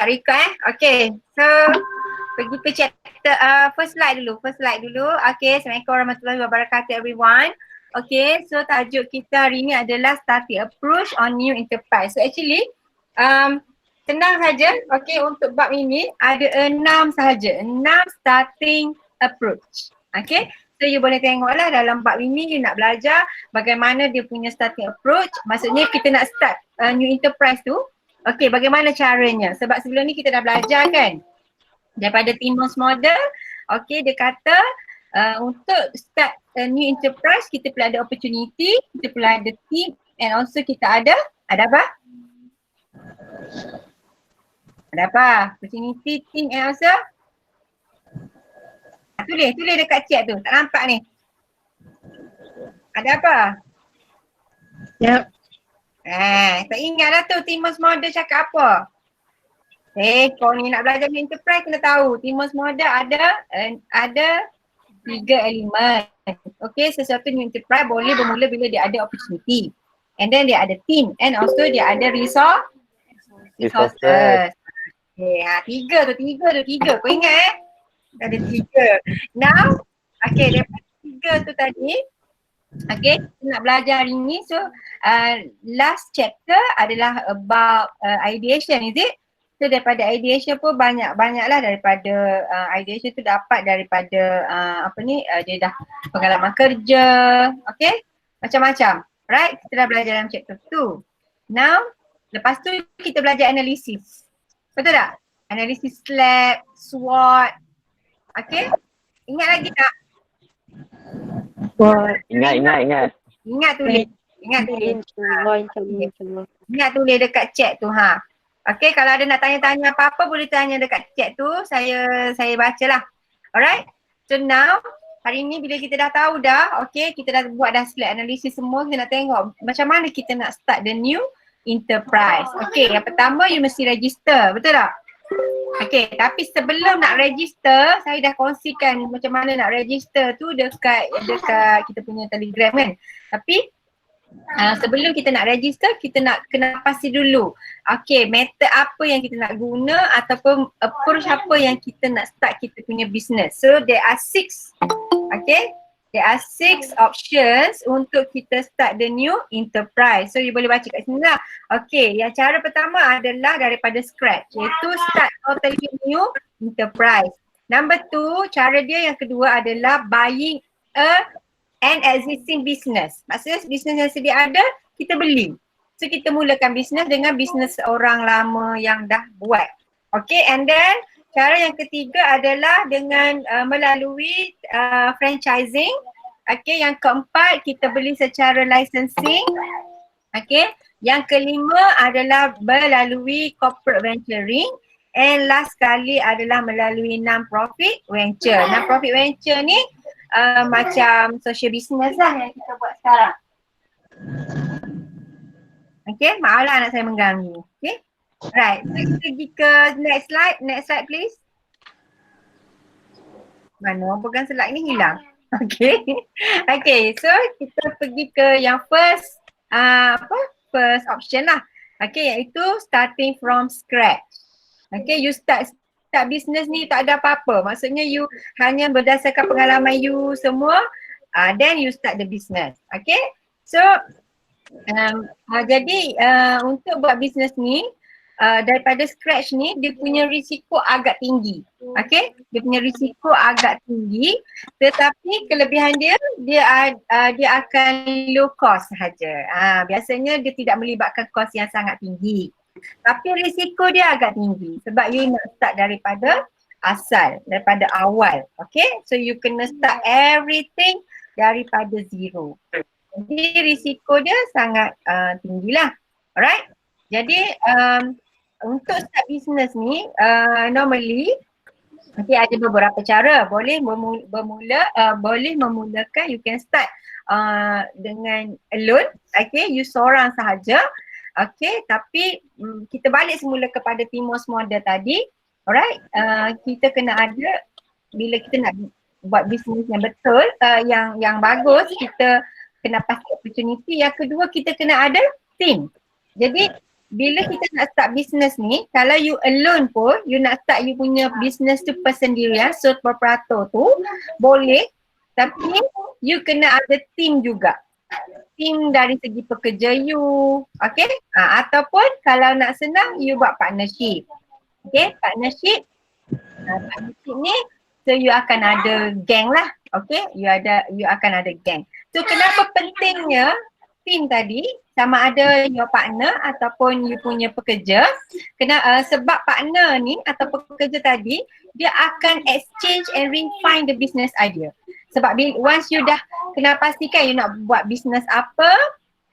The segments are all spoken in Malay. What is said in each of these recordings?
Rika Okay, so pergi ke chapter first slide dulu. Okay, Assalamualaikum warahmatullahi wabarakatuh everyone. Okay, so tajuk kita hari ni adalah starting approach on new enterprise. So actually senang saja. Okay, untuk bab ini ada 6 sahaja. 6 starting approach. Okay, so you boleh tengoklah dalam bab ini you nak belajar bagaimana dia punya starting approach. Maksudnya kita nak start new enterprise tu. Okay, bagaimana caranya? Sebab sebelum ni kita dah belajar kan daripada Timmons model. Okay, dia kata untuk start a new enterprise kita perlu ada opportunity, kita perlu ada team and also kita ada apa? Ada apa? Opportunity, team and also tulis dekat chat tu. Tak nampak ni. Ada apa? Yep. Tak ingat dah tu Timmons model cakap apa. Kau ni nak belajar new enterprise kena tahu Timmons model ada 3 elemen. Okay, sesuatu new enterprise boleh bermula bila dia ada opportunity. And then dia ada team and also dia ada resources. Okay, 3 tu. Kau ingat Ada 3. Now, okay, daripada 3 tu tadi, okay, kita nak belajar hari ni. So, last chapter adalah about ideation, is it? So, daripada ideation pun banyak-banyaklah daripada ideation tu dapat daripada dia dah pengalaman kerja, okay? Macam-macam, right? Kita dah belajar dalam chapter 2. Now, lepas tu kita belajar analisis. Betul tak? Analisis SLAP, SWOT, okay? Ingat lagi tak? Ingat. Ingat tulis. Ingat tulis dekat chat tu ha. Okay, kalau ada nak tanya-tanya apa-apa boleh tanya dekat chat tu. Saya bacalah. Alright. So now hari ni bila kita dah tahu dah, okay, kita dah buat dah slide analisis semua, kita nak tengok macam mana kita nak start the new enterprise. Okay, yang pertama you mesti register, betul tak? Okay, tapi sebelum nak register, saya dah kongsikan macam mana nak register tu dekat kita punya Telegram kan. Tapi sebelum kita nak register, kita nak kena pasti dulu. Okay, method apa yang kita nak guna ataupun approach apa yang kita nak start kita punya business. So there are 6, okay. There are 6 options untuk kita start the new enterprise. So you boleh baca kat sini lah. Okay, yang cara pertama adalah daripada scratch, iaitu start totally new enterprise. Number 2, cara dia yang kedua adalah buying an existing business. Maksudnya business yang sedia ada, kita beli. So kita mulakan business dengan business orang lama yang dah buat. Okay, and then cara yang ketiga adalah dengan melalui franchising. Okay, yang keempat kita beli secara licensing. Okay, yang kelima adalah melalui corporate venturing. And last sekali adalah melalui non-profit venture. Non-profit venture ni macam social business lah yang kita buat sekarang. Okay, maaflah anak saya mengganggu. Okay. Right, so kita pergi ke next slide please. Mana pegang slide ni hilang. Okay. Okay, so kita pergi ke yang first option lah. Okay, iaitu starting from scratch. Okay, you start business ni tak ada apa-apa. Maksudnya you hanya berdasarkan pengalaman you semua, then you start the business. Okay, so jadi untuk buat business ni, daripada scratch ni dia punya risiko agak tinggi. Okay, dia punya risiko agak tinggi, tetapi kelebihan dia akan low cost sahaja. Biasanya dia tidak melibatkan kos yang sangat tinggi. Tapi risiko dia agak tinggi sebab you nak start daripada asal, daripada awal. Okay, so you kena start everything daripada zero. Jadi risiko dia sangat tinggilah. Alright, jadi untuk start business ni normally ada beberapa cara. Boleh memulakan, you can start dengan alone. Okay, you seorang sahaja. Okay, tapi kita balik semula kepada Timmons model tadi. Alright, kita kena ada, bila kita nak buat bisnes yang betul, yang bagus, kita kena pakai opportunity. Yang kedua, kita kena ada team. Jadi bila kita nak start business ni, kalau you alone pun, you nak start you punya business tu persendirian, sole proprietor tu, boleh. Tapi you kena ada team juga. Team dari segi pekerja you, okay? Ataupun kalau nak senang, you buat partnership. Okay, partnership. Partnership ni, so you akan ada gang lah. Okay, you akan ada gang. So kenapa pentingnya team tadi, sama ada your partner ataupun you punya pekerja, sebab partner ni atau pekerja tadi, dia akan exchange and refine the business idea. Sebab once you dah kena pastikan you nak buat business apa,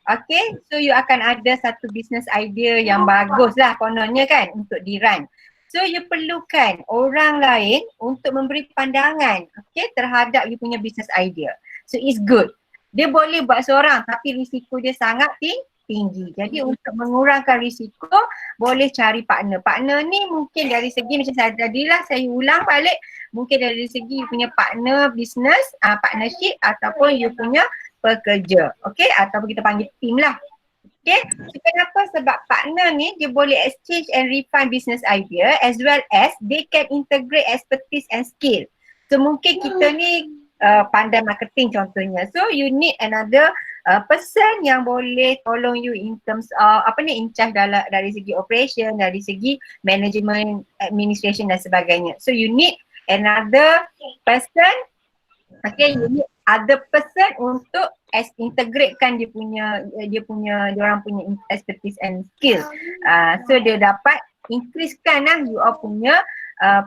okay, so you akan ada satu business idea yang bagus lah kononnya kan untuk di-run. So you perlukan orang lain untuk memberi pandangan, okay, terhadap you punya business idea. So it's good. Dia boleh buat seorang tapi risiko dia sangat tinggi. Jadi untuk mengurangkan risiko, boleh cari partner. Partner ni mungkin dari segi macam saya ulang balik, mungkin dari segi you punya partner business, partnership ataupun you punya pekerja. Okay, ataupun kita panggil team lah. Okay, so kenapa? Sebab partner ni dia boleh exchange and refine business idea as well as they can integrate expertise and skill. So mungkin kita ni pandai marketing contohnya. So you need another person yang boleh tolong you in terms of in charge dari segi operation, dari segi management, administration dan sebagainya. So you need another person, okay, you need other person untuk integratekan dia orang punya expertise and skill. So dia dapat increasekan lah you all punya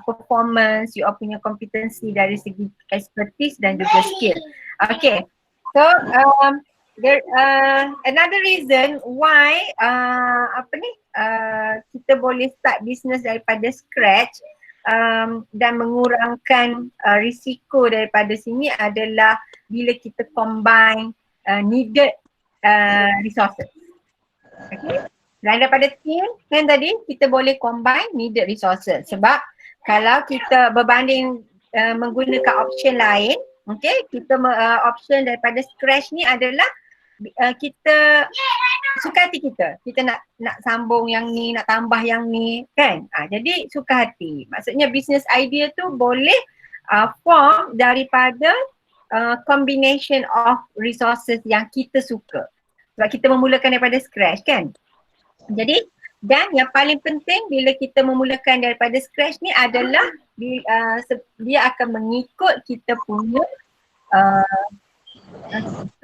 performance, you all punya kompetensi dari segi expertise dan juga skill. Okay, so another reason why kita boleh start business daripada scratch dan mengurangkan risiko daripada sini adalah bila kita combine needed resources. Okay. Dan daripada team kan tadi kita boleh combine needed resources sebab kalau kita berbanding menggunakan option lain, okay, kita option daripada scratch ni adalah kita suka hati kita nak sambung yang ni, nak tambah yang ni kan. Jadi suka hati. Maksudnya business idea tu boleh form daripada combination of resources yang kita suka. Sebab kita memulakan daripada scratch kan. Jadi dan yang paling penting bila kita memulakan daripada scratch ni adalah dia akan mengikut kita punya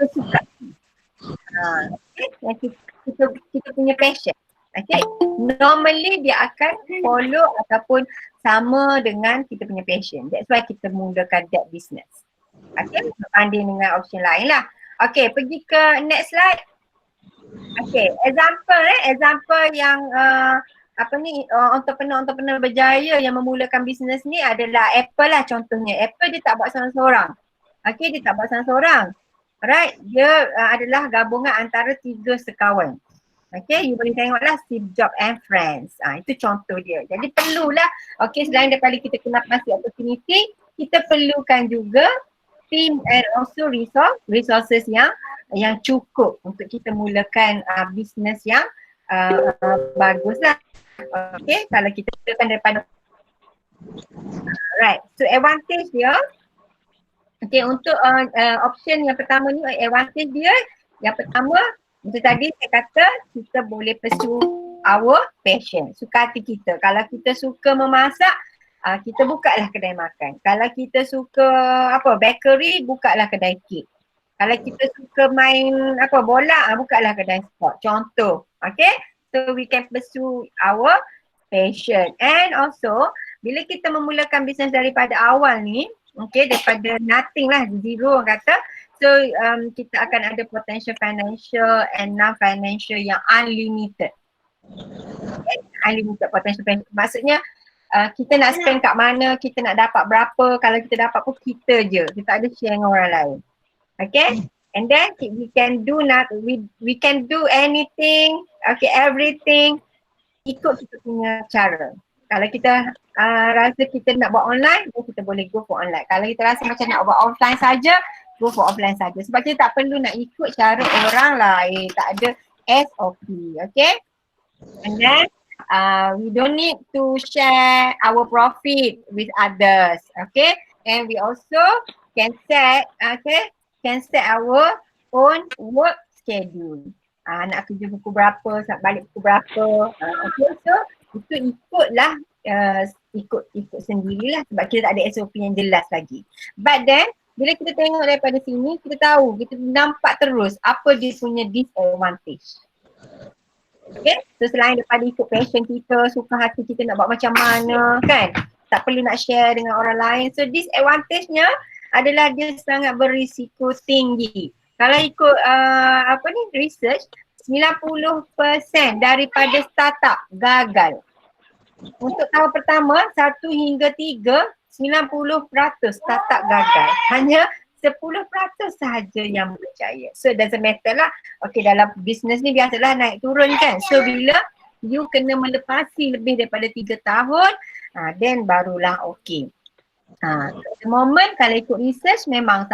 kesukaan. Kita punya passion. Okay. Normally dia akan follow ataupun sama dengan kita punya passion. That's why kita mulakan that business. Okay, berbanding dengan option lain lah. Okay, pergi ke next slide. Okay, example yang entrepreneur berjaya yang memulakan bisnes ni adalah Apple lah contohnya. Apple dia tak buat seorang-seorang. Okay, dia tak buat seorang-seorang. Alright, dia adalah gabungan antara 3 sekawan. Okay, you boleh tengoklah Steve Jobs and Friends. Itu contoh dia. Jadi perlulah, okay, selain daripada kita kena pasti opportunity, kita perlukan juga team and also resources yang cukup untuk kita mulakan bisnes yang bagus lah. Okay, kalau kita mulakan daripada right, so advantage dia, okay, untuk option yang pertama ni, advantage dia yang pertama, macam tadi saya kata kita boleh pursue our passion, suka hati kita. Kalau kita suka memasak, kita bukalah kedai makan. Kalau kita suka bakery, bukalah kedai kek. Kalau kita suka main bola, bukalah kedai sport. Contoh, okay? So we can pursue our passion. And also, bila kita memulakan bisnes daripada awal ni, okay, daripada nothing lah, zero kata, so kita akan ada potential financial and non-financial yang unlimited. Okay? Unlimited potential financial. Maksudnya kita nak spend kat mana, kita nak dapat berapa, kalau kita dapat pun kita je. Kita tak ada share dengan orang lain. Okay? And then we can do anything, okay, everything ikut kita punya cara. Kalau kita rasa kita nak buat online, kita boleh go for online. Kalau kita rasa macam nak buat offline saja, go for offline saja. Sebab kita tak perlu nak ikut cara orang lain, tak ada SOP, okay? And then we don't need to share our profit with others. Okay. And we also can set our own work schedule. Nak kerja pukul berapa, nak balik pukul berapa. Okay, so itu ikutlah ikut sendirilah sebab kita tak ada SOP yang jelas lagi. But then bila kita tengok daripada sini, kita tahu, kita nampak terus apa dia punya disadvantage. Okay, so selain daripada ikut passion kita, suka hati kita nak buat macam mana kan, tak perlu nak share dengan orang lain. So disadvantage-nya adalah dia sangat berisiko tinggi. Kalau ikut research, 90% daripada startup gagal. Untuk tahun pertama, 1 hingga 3, 90% startup gagal. Hanya 10% sahaja yang berjaya. So it doesn't matter lah. Okay, dalam bisnes ni biasalah naik turun kan. So bila you kena melepasi lebih daripada 3 tahun, then barulah okay. The moment kalau ikut research memang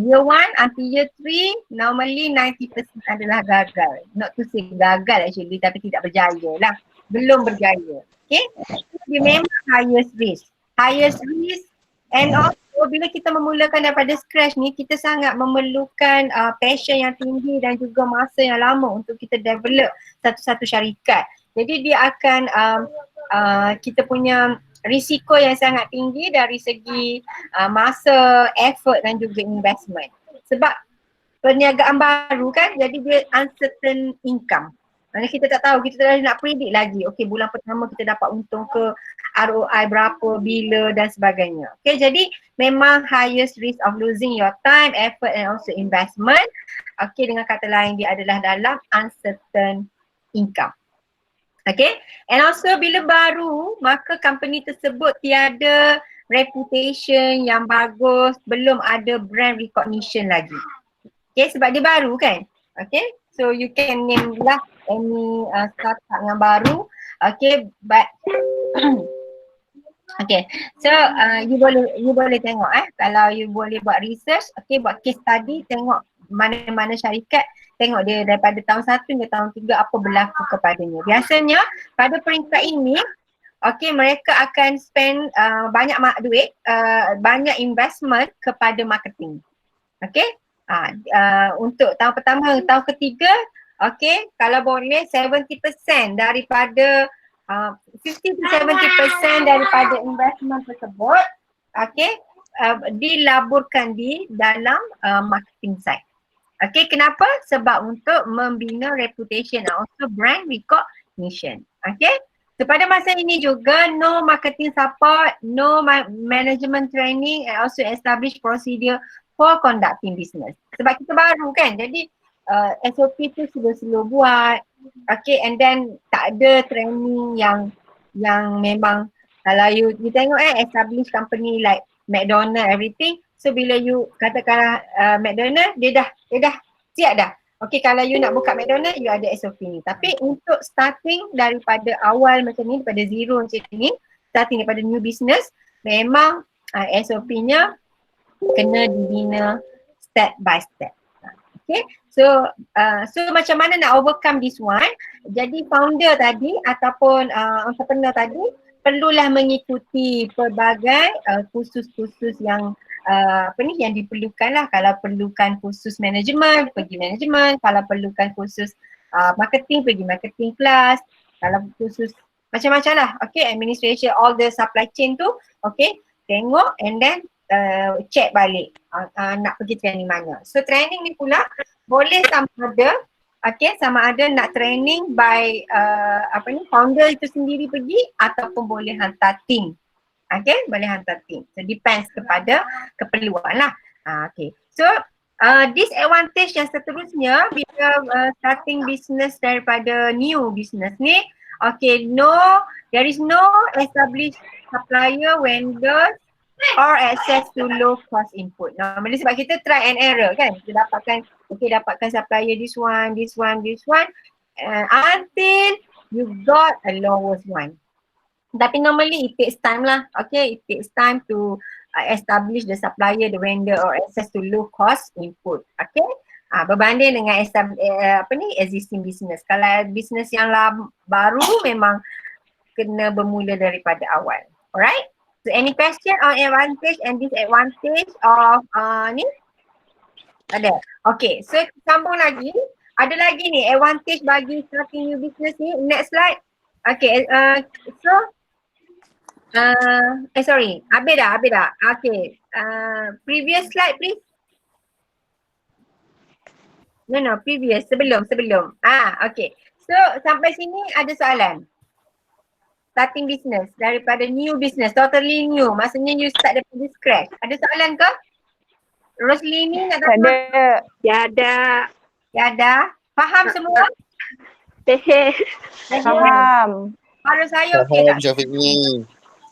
year 1 until year 3 normally 90% adalah gagal. Not to say gagal actually, tapi tidak berjaya lah. Belum berjaya. Okay. Dia memang highest risk. Highest risk and also bila kita memulakan daripada scratch ni, kita sangat memerlukan passion yang tinggi dan juga masa yang lama untuk kita develop satu-satu syarikat. Jadi dia akan kita punya risiko yang sangat tinggi dari segi masa, effort dan juga investment. Sebab perniagaan baru kan, jadi dia uncertain income. Maksudnya kita tak tahu, kita tak nak predict lagi. Okay, bulan pertama kita dapat untung ke, ROI berapa, bila dan sebagainya. Okay, jadi memang highest risk of losing your time, effort and also investment. Okay, dengan kata lain dia adalah dalam uncertain income. Okay, and also bila baru, maka company tersebut tiada reputation yang bagus, belum ada brand recognition lagi. Okay, sebab dia baru kan. Okay, so you can name lah any startup yang baru. Okay, but okay, so you boleh tengok kalau you boleh buat research, okay, buat case study, tengok mana-mana syarikat, tengok dia daripada tahun 1 hingga tahun 3 apa berlaku kepadanya. Biasanya pada peringkat ini, okay, mereka akan spend banyak duit, banyak investment kepada marketing. Okay, untuk tahun pertama, tahun ketiga, okay, kalau boleh 70% daripada 50 to 70% daripada investment tersebut, okay, dilaburkan di dalam marketing side. Okay, kenapa? Sebab untuk membina reputation and also brand recognition. Okay, so pada masa ini juga no marketing support, no management training and also establish procedure for conducting business. Sebab kita baru kan, jadi SOP tu slow buat. Okay, and then tak ada training yang memang kalau you tengok establish company like McDonald everything. So bila you katakanlah McDonald, dia dah siap dah. Okay, kalau you nak buka McDonald, you ada SOP ni. Tapi untuk starting daripada awal macam ni, daripada zero macam ni, starting daripada new business, memang SOP-nya kena dibina step by step. Okay, so macam mana nak overcome this one? Jadi founder tadi ataupun entrepreneur tadi perlulah mengikuti pelbagai kursus-kursus yang yang diperlukan lah. Kalau perlukan kursus management, pergi management. Kalau perlukan kursus marketing, pergi marketing class. Kalau kursus macam-macam lah. Okay, administration, all the supply chain tu, okay, tengok and then check balik nak pergi training mana. So training ni pula boleh sama ada nak training by founder itu sendiri pergi ataupun boleh hantar team. Okay, boleh hantar team. So depends kepada keperluan lah. Okay, so disadvantage yang seterusnya bila starting business daripada new business ni, okay, there is no established supplier, vendors or access to low cost input. Normally sebab kita try and error kan, kita dapatkan supplier this one until you got a lowest one. Tapi normally it takes time lah. Okay, it takes time to establish the supplier, the vendor or access to low cost input. Okay, Berbanding dengan existing business. Kalau business yang baru memang kena bermula daripada awal. Alright? So any question on advantage and disadvantage of ni? Ada. Okay, so sambung lagi. Ada lagi ni advantage bagi starting new business ni. Next slide. Okay, so sorry. Habis dah. Okay. Previous slide please. No, previous. Sebelum. Okay. So sampai sini ada soalan. Starting business daripada new business, totally new. Maksudnya you start daripada scratch. Ada soalan ke? Roslini nak tanya? Ada. Faham semua? Faham. Suara saya okey tak? Syafiqi.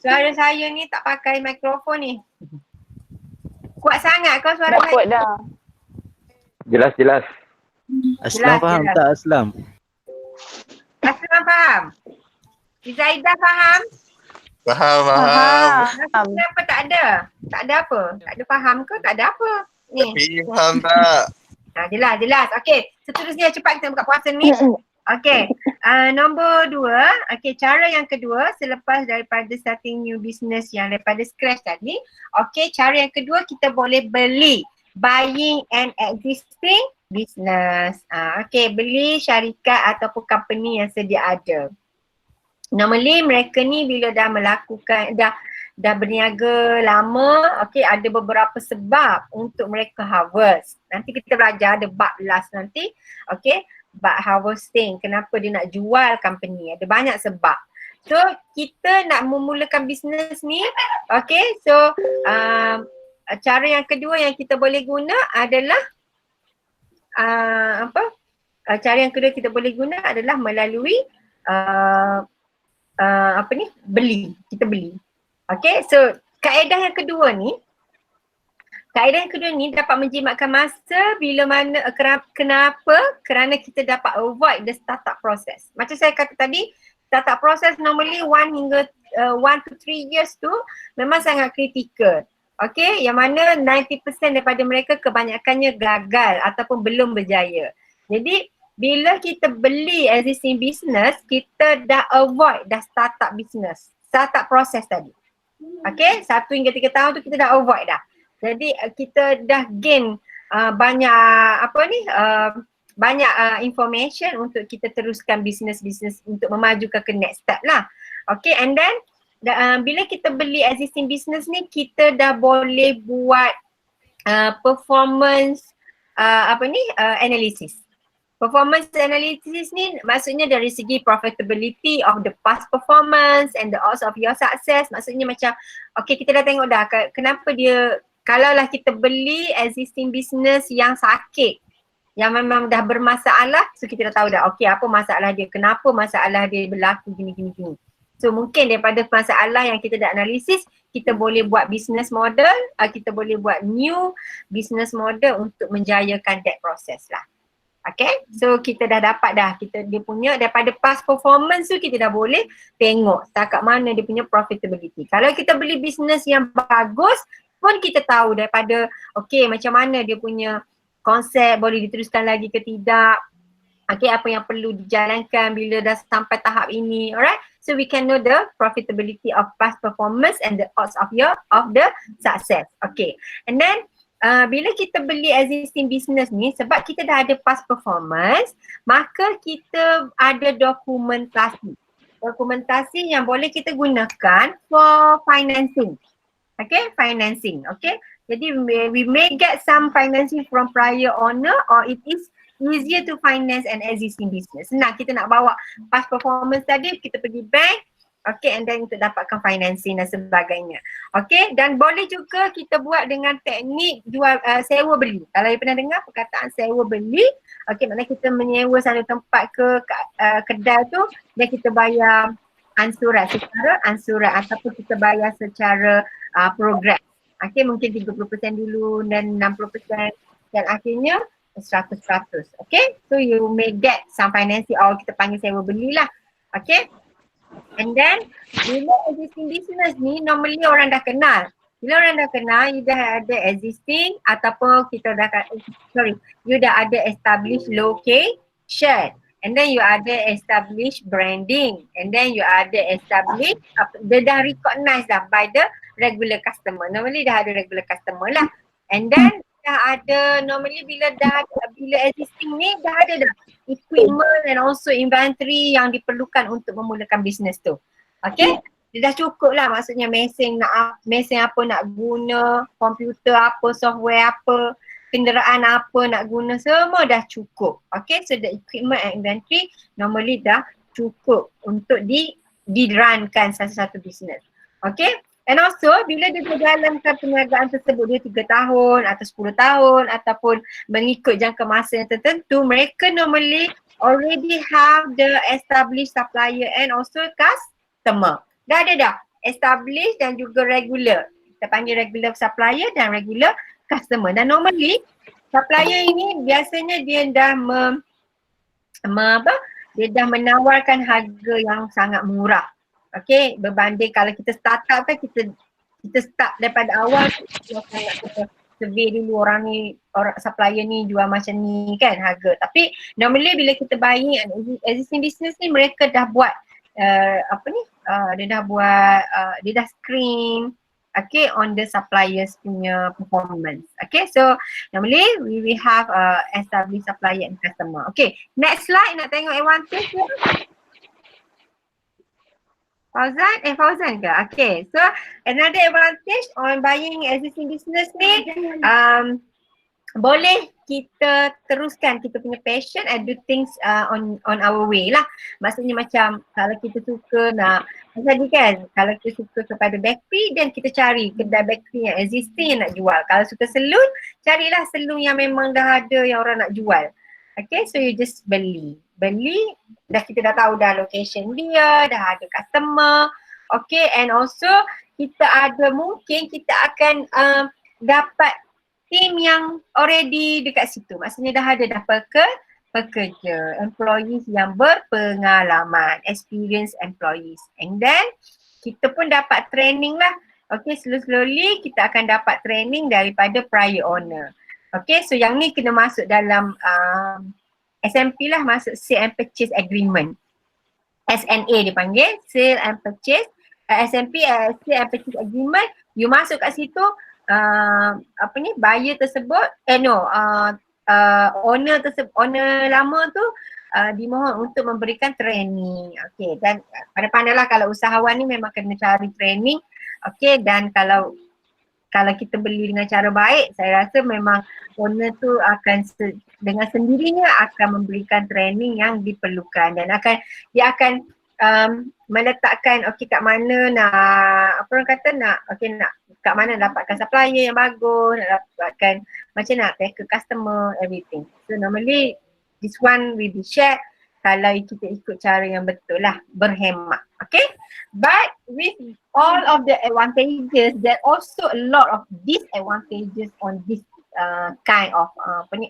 Suara saya ni tak pakai mikrofon ni. Kuat sangat kau suara Dah saya? kuat dah. Jelas. Aslam faham jelas. tak Aslam? Aslam faham? Zaidah faham? Faham. Kenapa tak ada? Tak ada apa? Tak ada faham ke? Tak ada apa? Ni. Syafiqi faham tak? Jelas. Okey, seterusnya cepat kita buka puasa ni. Okey, nombor 2. Okey, cara yang kedua selepas daripada starting new business yang daripada scratch tadi. Okey, cara yang kedua kita boleh beli. Buying an existing business. Okey, beli syarikat ataupun company yang sedia ada. Normally mereka ni bila dah melakukan, dah berniaga lama, okey, ada beberapa sebab untuk mereka harvest. Nanti kita belajar ada bab last nanti, okey, bab harvesting. Kenapa dia nak jual company? Ada banyak sebab. So kita nak memulakan bisnes ni, okey, so cara yang kedua yang kita boleh guna adalah cara yang kedua kita boleh guna adalah melalui beli. Kita beli. Okay, so kaedah yang kedua ni dapat menjimatkan masa bila mana, kenapa? Kerana kita dapat avoid the startup process. Macam saya kata tadi, startup process normally 1 to 3 years tu memang sangat kritikal. Okay, yang mana 90% daripada mereka kebanyakannya gagal ataupun belum berjaya. Jadi bila kita beli existing business, kita dah avoid dah startup business, startup process tadi. Okay, 1 hingga 3 tahun tu kita dah avoid dah. Jadi kita dah gain banyak information untuk kita teruskan bisnes untuk memajukan ke next step lah. Okay, and then bila kita beli existing business ni, kita dah boleh buat performance analysis. Performance analysis ni maksudnya dari segi profitability of the past performance and the odds of your success. Maksudnya macam, okay, kita dah tengok dah kenapa dia, kalaulah kita beli existing business yang sakit, yang memang dah bermasalah, so kita dah tahu dah, okay, apa masalah dia, kenapa masalah dia berlaku gini. So mungkin daripada masalah yang kita dah analisis, kita boleh buat business model, kita boleh buat new business model untuk menjayakan that process lah. Okay, so kita dah dapat dah, dia punya daripada past performance tu kita dah boleh tengok setakat mana dia punya profitability. Kalau kita beli business yang bagus pun kita tahu daripada, okay, macam mana dia punya konsep, boleh diteruskan lagi ke tidak. Okay, apa yang perlu dijalankan bila dah sampai tahap ini, alright? So we can know the profitability of past performance and the odds of the success. Okay, and then bila kita beli existing business ni, sebab kita dah ada past performance, maka kita ada dokumentasi. Dokumentasi yang boleh kita gunakan for financing. Okay, financing. Okay, jadi we may get some financing from prior owner, or it is easier to finance an existing business. Senang, kita nak bawa past performance tadi, kita pergi bank, okay, and then untuk dapatkan financing dan sebagainya. Okay, dan boleh juga kita buat dengan teknik sewa beli. Kalau you pernah dengar perkataan sewa beli, okay, maknanya kita menyewa satu tempat ke kedai tu, dan kita bayar secara ansuran ataupun kita bayar secara progress. Okay, mungkin 30% dulu dan 60% dan akhirnya 100%. Okay, so you may get some financing, or kita panggil sewa beli lah. Okay, and then bila existing business ni normally orang dah kenal. Bila orang dah kenal, you dah ada existing ataupun you dah ada established location. And then you ada established branding. And then you ada established, dia dah recognize dah by the regular customer. Normally dah ada regular customer lah. And then dah ada, normally bila existing ni dah ada dah equipment and also inventory yang diperlukan untuk memulakan bisnes tu. Okay? Dia dah cukup lah, maksudnya mesin apa nak guna, komputer apa, software apa, kenderaan apa nak guna, semua dah cukup. Okay, so the equipment and inventory normally dah cukup untuk di-runkan satu-satu bisnes. Okay, and also bila dia berjalankan perniagaan tersebut, dia 3 tahun atau 10 tahun ataupun mengikut jangka masa yang tertentu, mereka normally already have the established supplier and also customer. Dah ada dah, established dan juga regular. Kita panggil regular supplier dan regular customer. Dan normally supplier ini biasanya dia dah dia dah menawarkan harga yang sangat murah. Okay, berbanding kalau kita start up kan, kita start daripada awal, kita survey dulu orang supplier ni jual macam ni kan harga. Tapi normally bila kita buying existing business ni, mereka dah buat dia dah screen on the suppliers punya performance. Okay, so normally we will have established supplier and customer. Okay, next slide, nak tengok advantage ke? Fauzan ke? Okay, so another advantage on buying existing business ni, boleh kita teruskan kita punya passion and do things on our way lah. Maksudnya macam kalau kita suka nak, macam ni kan, kalau kita suka kepada bakery, then kita cari kedai bakery yang existing yang nak jual. Kalau suka salon, carilah salon yang memang dah ada yang orang nak jual. Okay, so you just beli, dah kita dah tahu dah location dia, dah ada customer. Okay, and also mungkin kita akan dapat team yang already dekat situ. Maksudnya dah ada pekerja, employees yang berpengalaman, experienced employees. And then kita pun dapat training lah. Okay, slowly kita akan dapat training daripada prior owner. Okay, so yang ni kena masuk dalam SMP lah, masuk Sale and Purchase Agreement. SNA dipanggil, Sale and Purchase, SMP, Sale and Purchase Agreement. You masuk kat situ, buyer tersebut, owner lama tu dimohon untuk memberikan training. Okay, dan pandai-pandailah kalau usahawan ni memang kena cari training. Okay, dan kalau kita beli dengan cara baik, saya rasa memang owner tu akan dengan sendirinya akan memberikan training yang diperlukan, dan dia akan meletakkan kat mana nak kat mana dapatkan supplier yang bagus, nak dapatkan macam nak tackle customer, everything. So normally this one will be shared kalau kita ikut cara yang betul lah, berhemat. Okay, but with all of the advantages, there also a lot of disadvantages on this kind of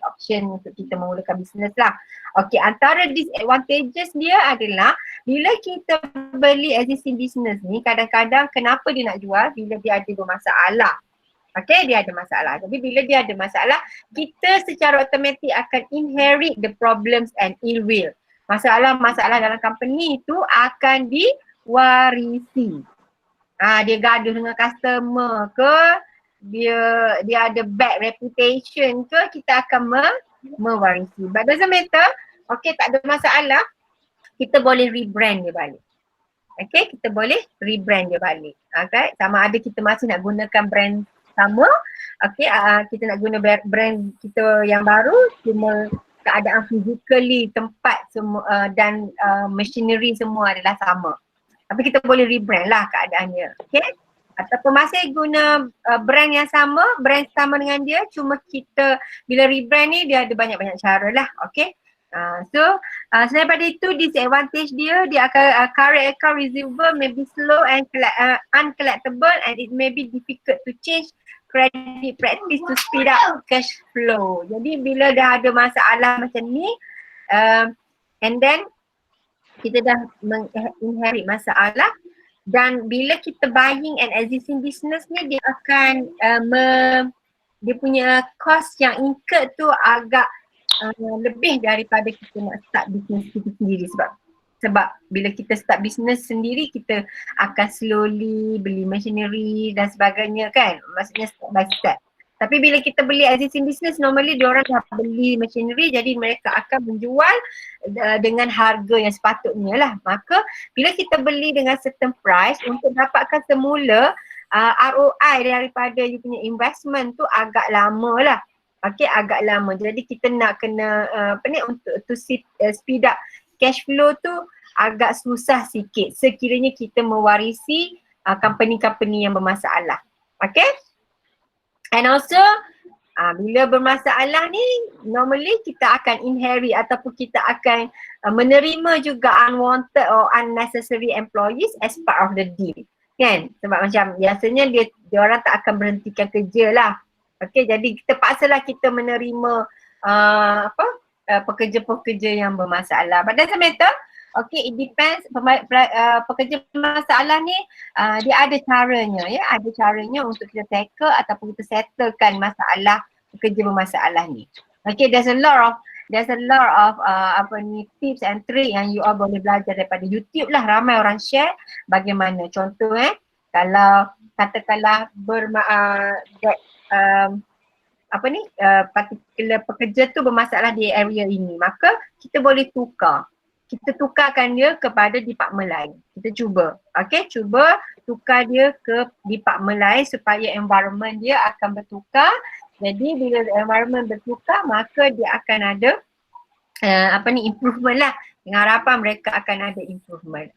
option untuk kita memulakan bisnes lah. Okay, antara disadvantages dia adalah bila kita beli existing business ni, kadang-kadang kenapa dia nak jual? Bila dia ada bermasalah. Okay, dia ada masalah. Jadi bila dia ada masalah, kita secara automatik akan inherit the problems and ill will. Masalah-masalah dalam company itu akan diwarisi. Dia gaduh dengan customer ke, dia ada bad reputation ke, kita akan mewarisi. But doesn't matter, okay, tak ada masalah, kita boleh rebrand dia balik. Okay, kita boleh rebrand dia balik. Okay, sama ada kita masih nak gunakan brand sama, okay, kita nak guna brand kita yang baru, cuma keadaan physically, tempat semua dan machinery semua adalah sama. Tapi kita boleh rebrand lah keadaannya. Okay, ataupun masih guna brand yang sama, brand sama dengan dia, cuma kita bila rebrand ni dia ada banyak-banyak cara lah. Okay, so selain daripada itu, disadvantage dia akan current account receivable may be slow and uncollectible, and it may be difficult to change credit practice to speed up cash flow. Jadi bila dah ada masalah macam ni, and then kita dah inherit masalah, Dan bila kita buying an existing business ni, dia akan dia punya cost yang incurred tu agak lebih daripada kita nak start business kita sendiri. Sebab bila kita start business sendiri, kita akan slowly beli machinery dan sebagainya kan, maksudnya step by step. Tapi bila kita beli existing business, normally diorang dah beli machinery, jadi mereka akan menjual dengan harga yang sepatutnya lah. Maka bila kita beli dengan certain price, untuk dapatkan semula ROI daripada you punya investment tu agak lama lah. Okay, agak lama. Jadi kita nak kena untuk speed up cash flow tu agak susah sikit sekiranya kita mewarisi company-company yang bermasalah. Okay? And also bila bermasalah ni, normally kita akan inherit ataupun kita akan menerima juga unwanted or unnecessary employees as part of the deal. Kan? Sebab macam biasanya dia orang tak akan berhentikan kerja lah. Okay, jadi terpaksalah kita menerima pekerja-pekerja yang bermasalah. But doesn't matter. Okay, it depends. Pekerja bermasalah ni dia ada caranya ya, ada caranya untuk kita tackle ataupun kita settlekan masalah pekerja bermasalah ni. Okay, there's a lot of tips and trick yang you all boleh belajar daripada YouTube lah. Ramai orang share bagaimana. Contoh kalau katakanlah particular pekerja tu bermasalah di area ini, maka kita boleh tukarkan dia kepada department lain. Kita cuba, cuba tukar dia ke department lain supaya environment dia akan bertukar. Jadi bila environment bertukar, maka dia akan ada improvement lah. Dengan harapan mereka akan ada improvement.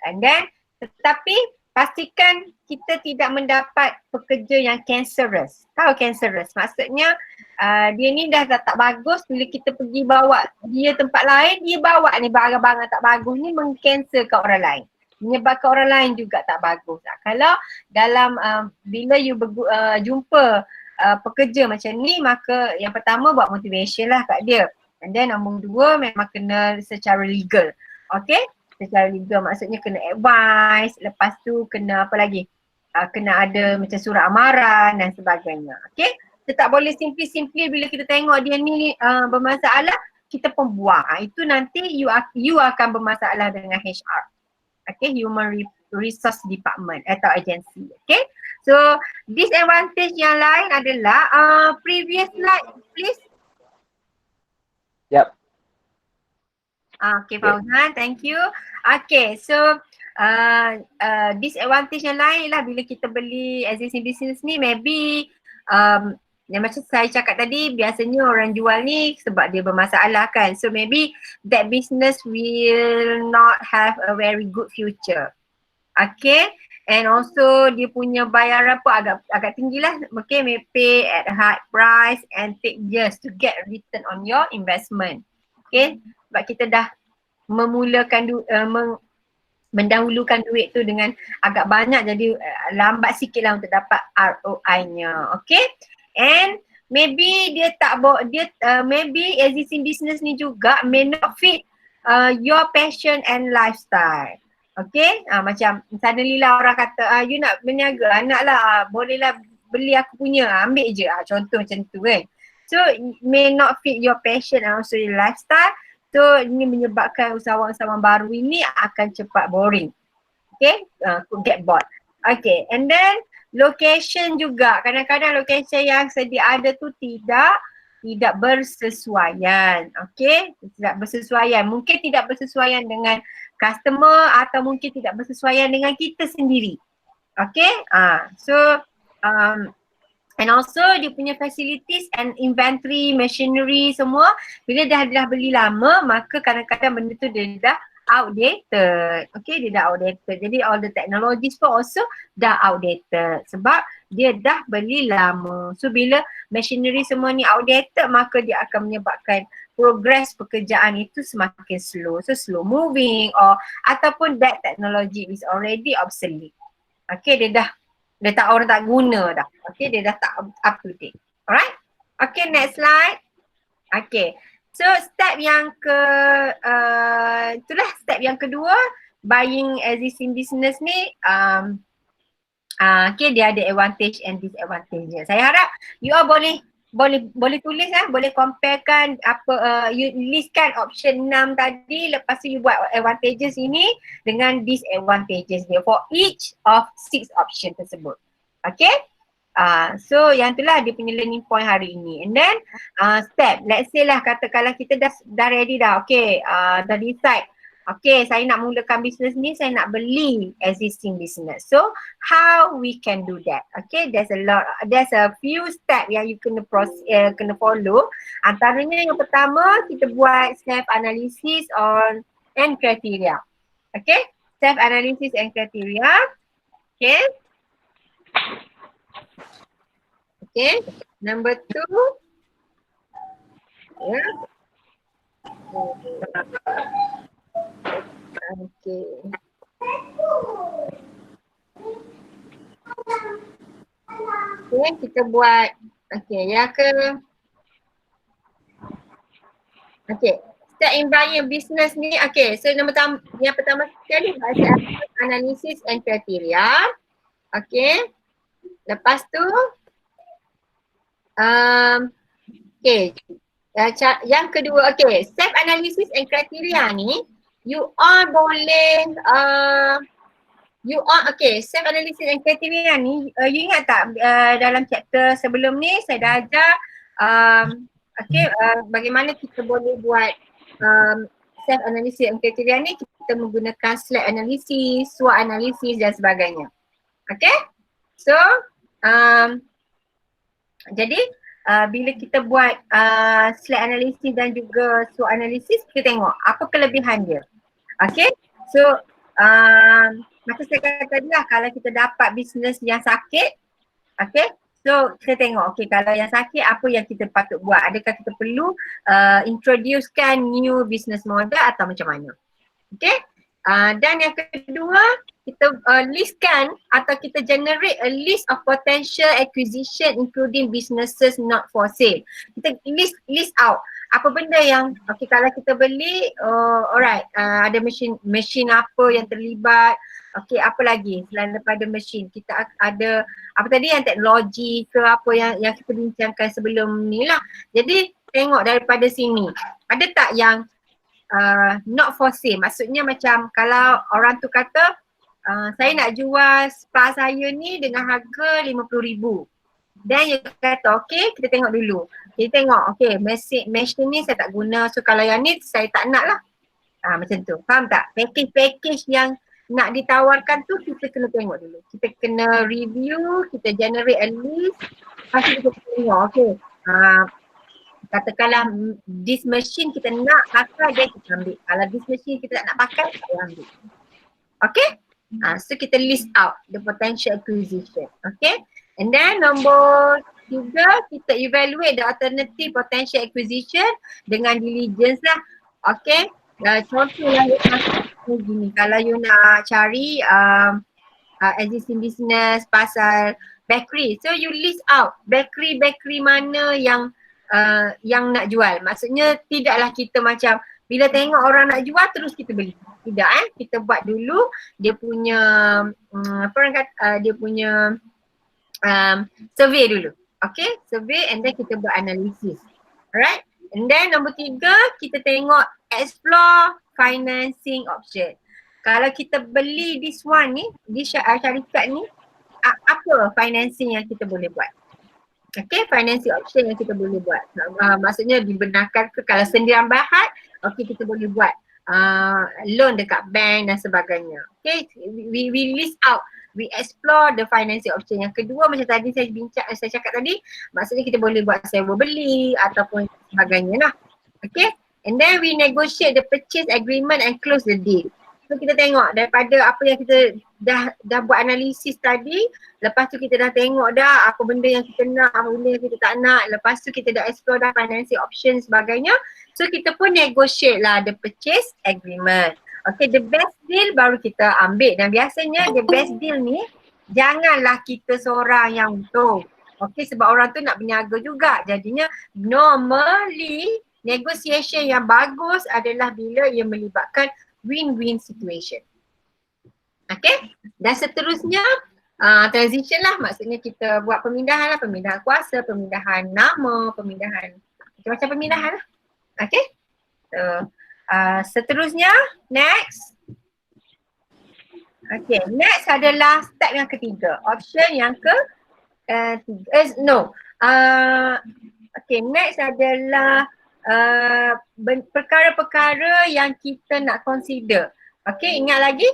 And then, tetapi pastikan kita tidak mendapat pekerja yang cancerous. Tahu cancerous? Maksudnya dia ni dah tak bagus, bila kita pergi bawa dia tempat lain, dia bawa ni barang-barang tak bagus ni mengcancerkan orang lain. Menyebabkan orang lain juga tak bagus. Kalau dalam bila you jumpa pekerja macam ni, maka yang pertama buat motivation lah kat dia. And then nombor dua memang kena secara legal. Okay? Secara legal maksudnya kena advice, lepas tu kena apa lagi? Kena ada macam surat amaran dan sebagainya. Okay? Kita tak boleh simply bila kita tengok dia ni bermasalah, kita pun buang. Itu nanti you akan bermasalah dengan HR. Okay? Human Resource Department atau agensi. Okay? So, disadvantage yang lain adalah previous slide please. Yep. Okay Fauzan, thank you. Okay, so disadvantage yang lain lah bila kita beli existing business ni, maybe yang macam saya cakap tadi, biasanya orang jual ni sebab dia bermasalah kan. So maybe that business will not have a very good future. Okay, and also dia punya bayaran pun agak tinggi lah. Okay, may pay at a high price and take years to get a return on your investment. Okay, sebab kita dah mendahulukan duit tu dengan agak banyak, jadi lambat sikit lah untuk dapat ROI-nya. Okay, and maybe maybe existing business ni juga may not fit your passion and lifestyle. Okay, macam suddenly lah orang kata you nak berniaga anak lah, bolehlah beli aku punya, ambil je, contoh macam tu kan. So may not fit your passion and also your lifestyle. So ini menyebabkan usahawan-usahawan baru ini akan cepat boring. Okay, could get bored. Okay, and then location juga, kadang-kadang location yang sedia ada tu tidak bersesuaian. Okay, tidak bersesuaian. Mungkin tidak bersesuaian dengan customer atau mungkin tidak bersesuaian dengan kita sendiri. Okay, so and also dia punya facilities and inventory, machinery semua, bila dah beli lama, maka kadang-kadang benda tu dia dah outdated. Okay, dia dah outdated. Jadi all the technologies pun also dah outdated sebab dia dah beli lama. So bila machinery semua ni outdated, maka dia akan menyebabkan progress pekerjaan itu semakin slow. So slow moving ataupun that technology is already obsolete. Okay, dia orang tak guna dah. Okay, dia dah tak up to date. Alright? Okay, next slide. Okay. So step yang itulah step yang kedua, buying existing business ni okay, dia ada advantage and disadvantage. Saya harap you all boleh tulis boleh comparekan apa you listkan option 6 tadi, lepas tu you buat advantages ini dengan disadvantages dia for each of 6 option tersebut. Okay? So yang itulah dia punya learning point hari ini. And then step, let's say lah katakanlah kita dah ready dah, okay, dah decide, okay, saya nak mulakan bisnes ni, saya nak beli existing business. So how we can do that? Okay, there's a few step yang you kena follow. Antaranya yang pertama, kita buat self analysis and criteria. Okay, self analysis and criteria. Okay. Okay, number 2. Yeah. Okay. Okay, kita buat, okay, yang okay, start in buying business ni, okay, so yang pertama sekali baca analysis and criteria. Okay, lepas tu okay, yang kedua, okay, self analysis and criteria ni you all boleh okay, self analysis and criteria ni you ingat tak dalam chapter sebelum ni saya dah ajar okay, bagaimana kita boleh buat self analysis and criteria ni, kita menggunakan SWOT analysis, SWOT analysis dan sebagainya. Okay, so jadi bila kita buat SWOT analysis dan juga SWOT analysis, kita tengok apa kelebihan dia. Okay, so macam saya kata tadi lah, kalau kita dapat bisnes yang sakit, okay, so kita tengok, okay, kalau yang sakit apa yang kita patut buat, adakah kita perlu introducekan new business model atau macam mana. Okay, dan yang kedua, kita listkan atau kita generate a list of potential acquisition including businesses not for sale. Kita list out apa benda yang, okay, kalau kita beli, alright, ada mesin apa yang terlibat, okay, apa lagi selain daripada mesin, kita ada apa tadi yang teknologi ke apa yang kita bincangkan sebelum ni lah. Jadi tengok daripada sini, ada tak yang not for sale, maksudnya macam kalau orang tu kata saya nak jual spa saya ni dengan harga RM50,000. Dan you kata, okay, kita tengok dulu. Kita tengok, okay, mesin ni saya tak guna, so kalau yang ni saya tak nak lah. Macam tu, faham tak? Package yang nak ditawarkan tu kita kena tengok dulu. Kita kena review, kita generate a list, lepas tu kita tengok, okay, katakanlah this machine kita nak pakai, dia kita ambil. Kalau this machine kita tak nak pakai, kita ambil. Okay? So kita list out the potential acquisition. Okay? And then nombor 3, kita evaluate the alternative potential acquisition dengan diligence lah. Okay? Contohlah gini, kalau you nak cari existing business pasal bakery, so you list out bakery mana yang nak jual. Maksudnya tidaklah kita macam bila tengok orang nak jual terus kita beli. Tidak, kita buat dulu dia punya dia punya survey dulu. Okay, survey and then kita buat analisis. Alright, and then nombor 3, kita tengok explore financing option. Kalau kita beli this one ni, di syarikat ni, apa financing yang kita boleh buat? Okay, financing option yang kita boleh buat. Maksudnya dibenarkan ke, kalau sendirian bahad, okay, kita boleh buat loan dekat bank dan sebagainya. Okay, we list out, we explore the financing option. Yang kedua, macam tadi saya cakap tadi, maksudnya kita boleh buat sewa beli ataupun sebagainya lah. Okay, and then we negotiate the purchase agreement and close the deal. So kita tengok daripada apa yang kita dah buat analisis tadi, lepas tu kita dah tengok dah apa benda yang kita nak, apa benda yang kita tak nak, lepas tu kita dah explore dah financing option sebagainya. So kita pun negotiate lah the purchase agreement. Okay, the best deal baru kita ambil, dan biasanya the best deal ni janganlah kita seorang yang untung. Okay, sebab orang tu nak berniaga juga, jadinya normally negotiation yang bagus adalah bila ia melibatkan win-win situation. Okay, dan seterusnya transition lah, maksudnya kita buat pemindahan lah, pemindahan kuasa, pemindahan nama, pemindahan macam-macam pemindahan lah. Okay, so seterusnya next. Okay, next adalah step yang ketiga, option yang okay, next adalah perkara-perkara yang kita nak consider. Okay, ingat lagi?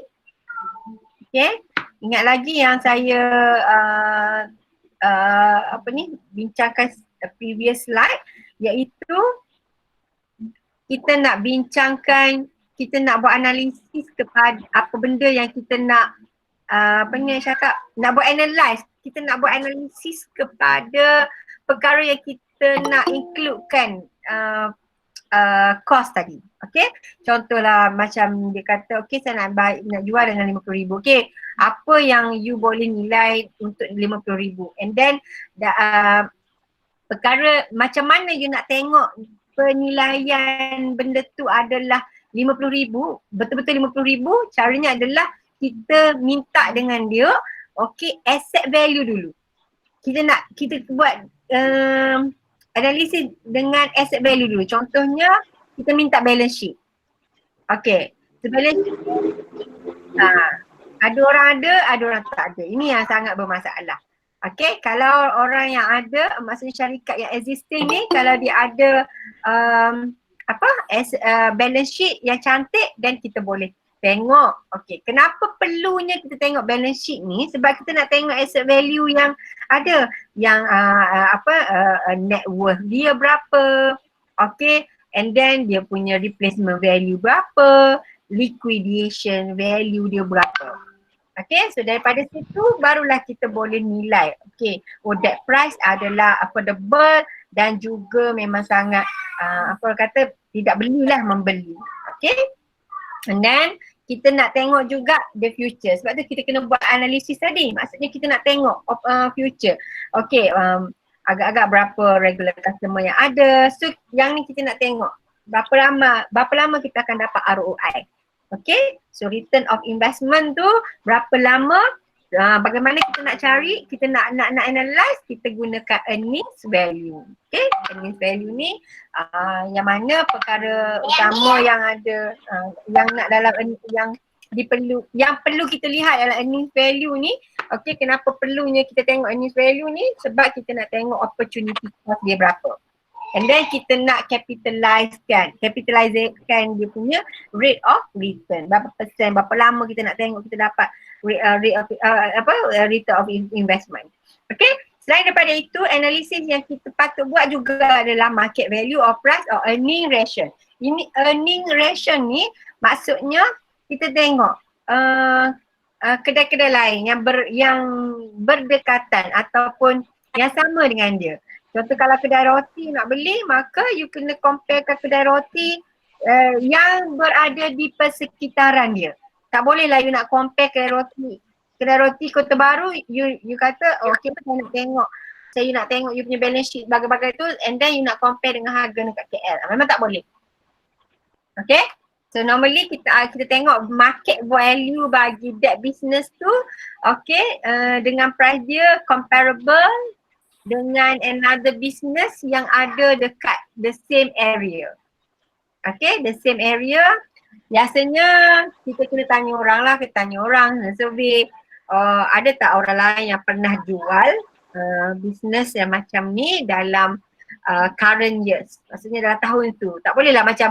Okay, ingat lagi yang saya bincangkan previous slide, iaitu kita nak bincangkan, kita nak buat analisis kepada apa benda yang kita nak nak buat analyse, kita nak buat analisis kepada perkara yang kita nak includekan cost tadi. Okay, contohlah macam dia kata okay saya nak jual dengan RM50,000. Okay, apa yang you boleh nilai untuk RM50,000, and then perkara macam mana you nak tengok penilaian benda tu adalah RM50,000, betul-betul RM50,000. Caranya adalah kita minta dengan dia okay asset value dulu. Kita buat analisis dengan asset value dulu. Contohnya kita minta balance sheet. Okay, so balance sheet ada orang ada orang tak ada. Ini yang sangat bermasalah. Okay, kalau orang yang ada, maksudnya syarikat yang existing ni, kalau dia ada balance sheet yang cantik, dan kita boleh tengok. Okay, kenapa perlunya kita tengok balance sheet ni? Sebab kita nak tengok asset value yang ada, yang net worth dia berapa, okay, and then dia punya replacement value berapa, liquidation value dia berapa. Okay, so daripada situ barulah kita boleh nilai. Okay, that price adalah affordable dan juga memang sangat tidak belilah membeli. Okay, and then kita nak tengok juga the future. Sebab tu kita kena buat analisis tadi. Maksudnya kita nak tengok future. Okay, agak-agak berapa regular customer yang ada. So yang ni kita nak tengok berapa lama kita akan dapat ROI. Okay, so return of investment tu berapa lama, bagaimana kita nak cari, kita nak analyze, kita gunakan earnings value. Okay, earnings value ni yang mana perkara utama yang ada, yang nak dalam yang perlu kita lihat dalam earnings value ni. Okay, kenapa perlunya kita tengok earnings value ni? Sebab kita nak tengok opportunity cost dia berapa. And then kita nak capitalizekan dia punya rate of return. Berapa persen, berapa lama kita nak tengok kita dapat return of investment. Okay, selain daripada itu, analisis yang kita patut buat juga adalah market value or price or earning ratio. Ini earning ratio ni maksudnya kita tengok kedai-kedai lain yang berdekatan ataupun yang sama dengan dia. Contoh kalau kedai roti nak beli, maka you kena comparekan kedai roti yang berada di persekitaran dia. Tak boleh lah you nak compare kedai roti Kota Baru, you kata okay saya nak tengok you punya balance sheet bagai-bagai tu, and then you nak compare dengan harga dekat KL. Memang tak boleh. Okay, so normally kita tengok market value bagi that business tu, okay, dengan price dia comparable dengan another business yang ada dekat the same area. Okay, the same area. Biasanya kita kena tanya orang lah, survey, ada tak orang lain yang pernah jual business yang macam ni dalam current years, maksudnya dalam tahun tu. Tak boleh lah macam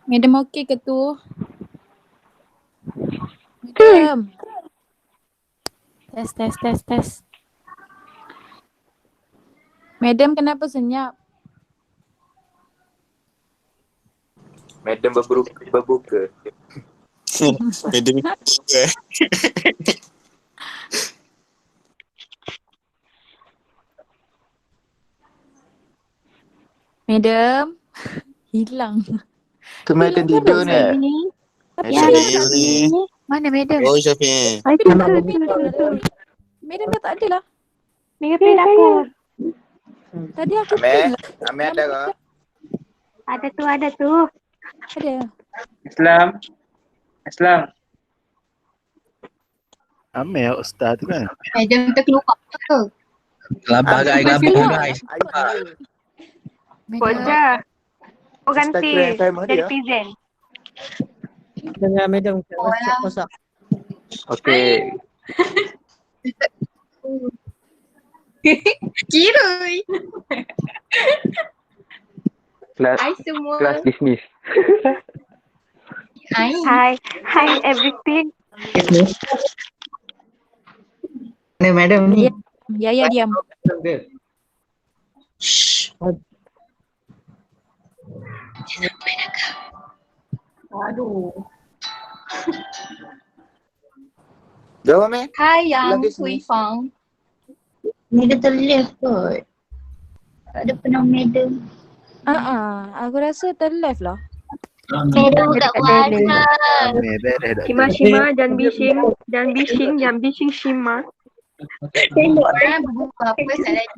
Madam okey ke tu? Madam. Tes. Madam kenapa senyap? Madam berbuka. Madam Madam. Hilang. Tu madam tidur ni. Tapi Ya, ada Syafiq kat ni. sini. Mana madam? Oh Syafiq. Madam dah tak ada lah. Fingerprint aku. Tadi aku pin lah. Amir ada ke? Ada tu. Ada. Aslam. Amel ustaz tu kan. Madam terkeluar ke? Gelabah guys. Koja. Kau ganti Instagram time jadi dia. present. Dengan madam kat WhatsApp masak. Okey. Kira. Kelas Hai semua. kelas dismiss. Hai. Hi everything. Ni madam ni. Ya diam. Jawab Amir. Hai yang Lagi sini. Hui Fang. Ni dia terleft kot. Tak ada pernah madam. Aku rasa terleft lah. Madam kat mana? Amel beres dah. Shima, jangan bising Shima. Orang berbuka apa salah.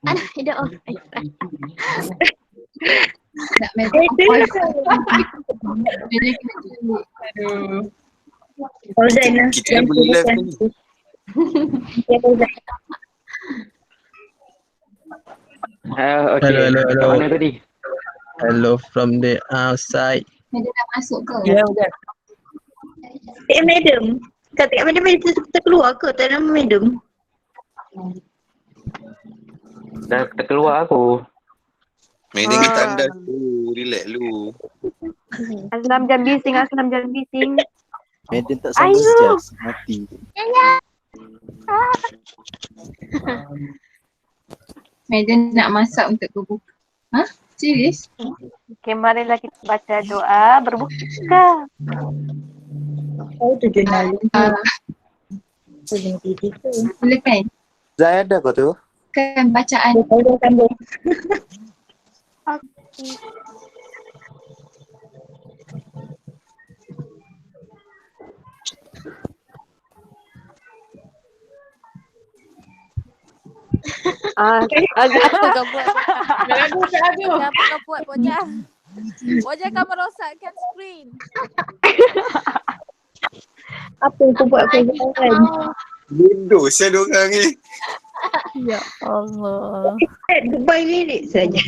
Alah, tidak off. Nak madam. Fauzan lah. Kita dah boleh live ni. Okey. Hello. Kat mana tadi? Hello from the outside. Madam dah masuk ke? Ya, bukan. Madam. Kata madam terkeluar ke? Tak nama madam. Dah terkeluar aku. Madam kita tandas lu, relax lu. Aslam jangan bising. Madam tak sama sejak mati. Madam nak masak untuk berbuka. Ha? Serius? Okay, marilah kita baca doa berbuka. Oh, tujuan lalu. Silakan. Zai ada kau tu? Kan bacaan. Sambung. Apa kau buat? Apa kau buat Poja? Poja kau merosakkan skrin. Apa yang kau buat kau kan? Bodoh saya diorang ni. Ya Allah. Dubai lirik saja.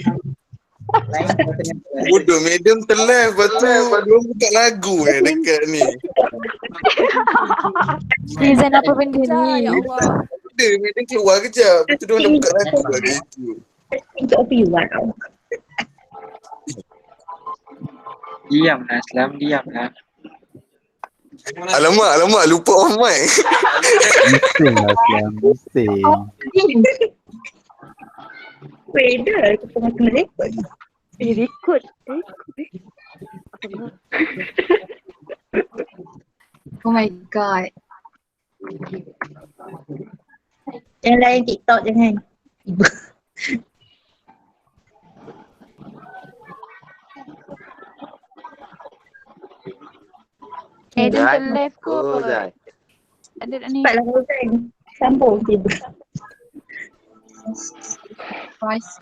Bodoh madam terlive. Lepas tu diorang buka lagu dekat ni. Season apa benda ni? Ya Allah. Ada madam keluar kejap. Lepas tu diorang dah buka lagu lagi tu. Think of you wow. Diamlah Aslam, diamlah. Alamak lupa off mic. Bising lah siang. Bising. Beda aku tengah kena rekod. Record. Oh my god. Yang lain TikTok jangan. Adam Zai. terleft Oh, kot. Zai. Ada tak ni? Cepatlah Fauzan. Sambung tiba.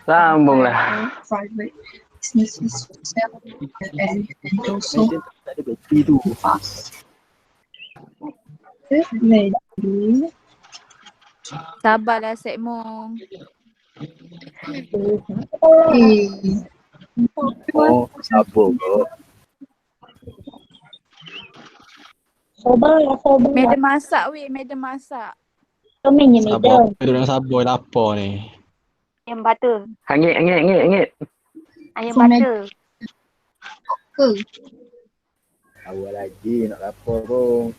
Sambunglah. Private business and also Madam tak ada bateri tu. ready. Sabarlah Sekmong. Oh, sabar kot. Sabar. Madam masak weh, madam masak. Komen je madam. Diorang sabar lapar ni. Ayam butter. Hangit. Ayam butter. Awal lagi nak lapor pun.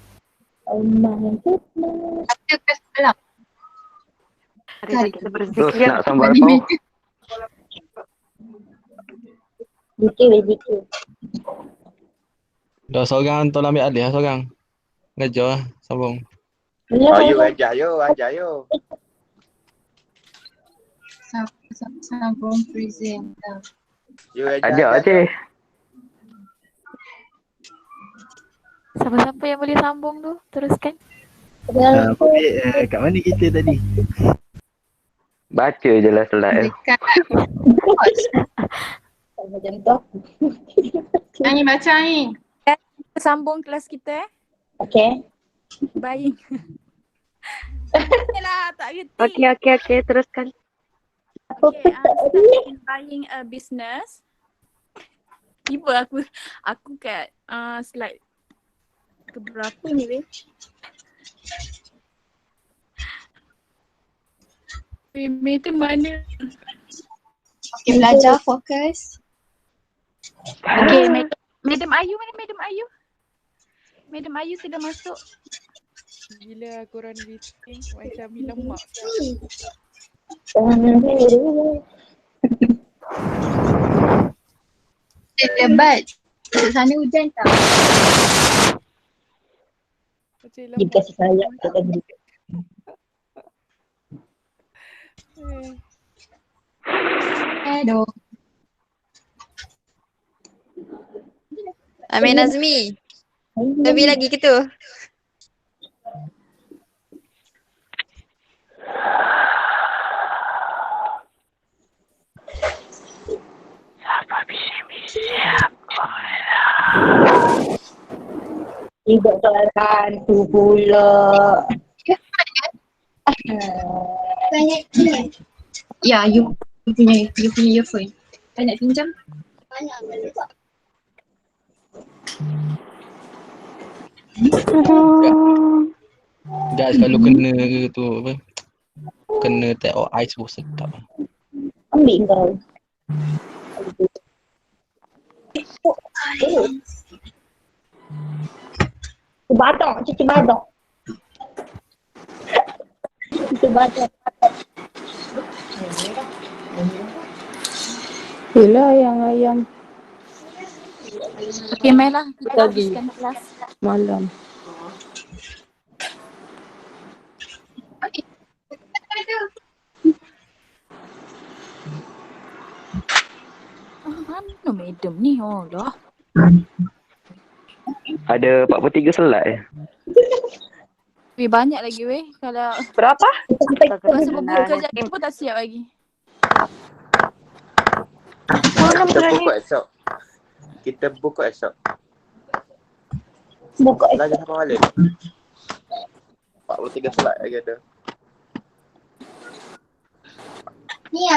Oh my goodness. Ada ke semalam? Mari kita Terus berzikir. nak sambal apa? DK. Dah seorang tolong ambil alih lah seorang. Ngajar lah, sambung. Ayo ajar yo. Sambung present. Yo ajar. Ada je. Siapa-siapa yang boleh sambung tu? Teruskan. Kat mana kita tadi? Baca je lah slide. Macam tu. Ani baca ni. Sambung kelas kita Okay. Buying. Yalah, tak reti. Okey, teruskan. Okay, start in buying a business. Tiba aku kat slide keberapa ni weh? Meter mana? Okay, belajar fokus. Okay, Madam Ayu mana Madam Ayu? Madam Ayu sudah masuk. Gila korang meeting macam lemak. Debat. Kat sana hujan tak? Macam Dia kasih saya kat tadi. Aduh. Amin Azmi. Lebih lagi ke tu? Tidak soalan tu pula. Tanya ya, you punya earphone. Tak nak pinjam? Guys kalau kena tu apa? Kena tap out ice pun sedap. Ambil kau. Cuci badak. Yelah ayam. Okay, mainlah. Kita habiskan kelas malam. Mana madam ni? Oh lah. Ada 43 slide. Weh banyak lagi weh. Kalau Berapa? masa berbuka kerja pun tak siap lagi. Kita buka esok. Buka Belajar sampai balik. 43 slide lagi ada. ni ya.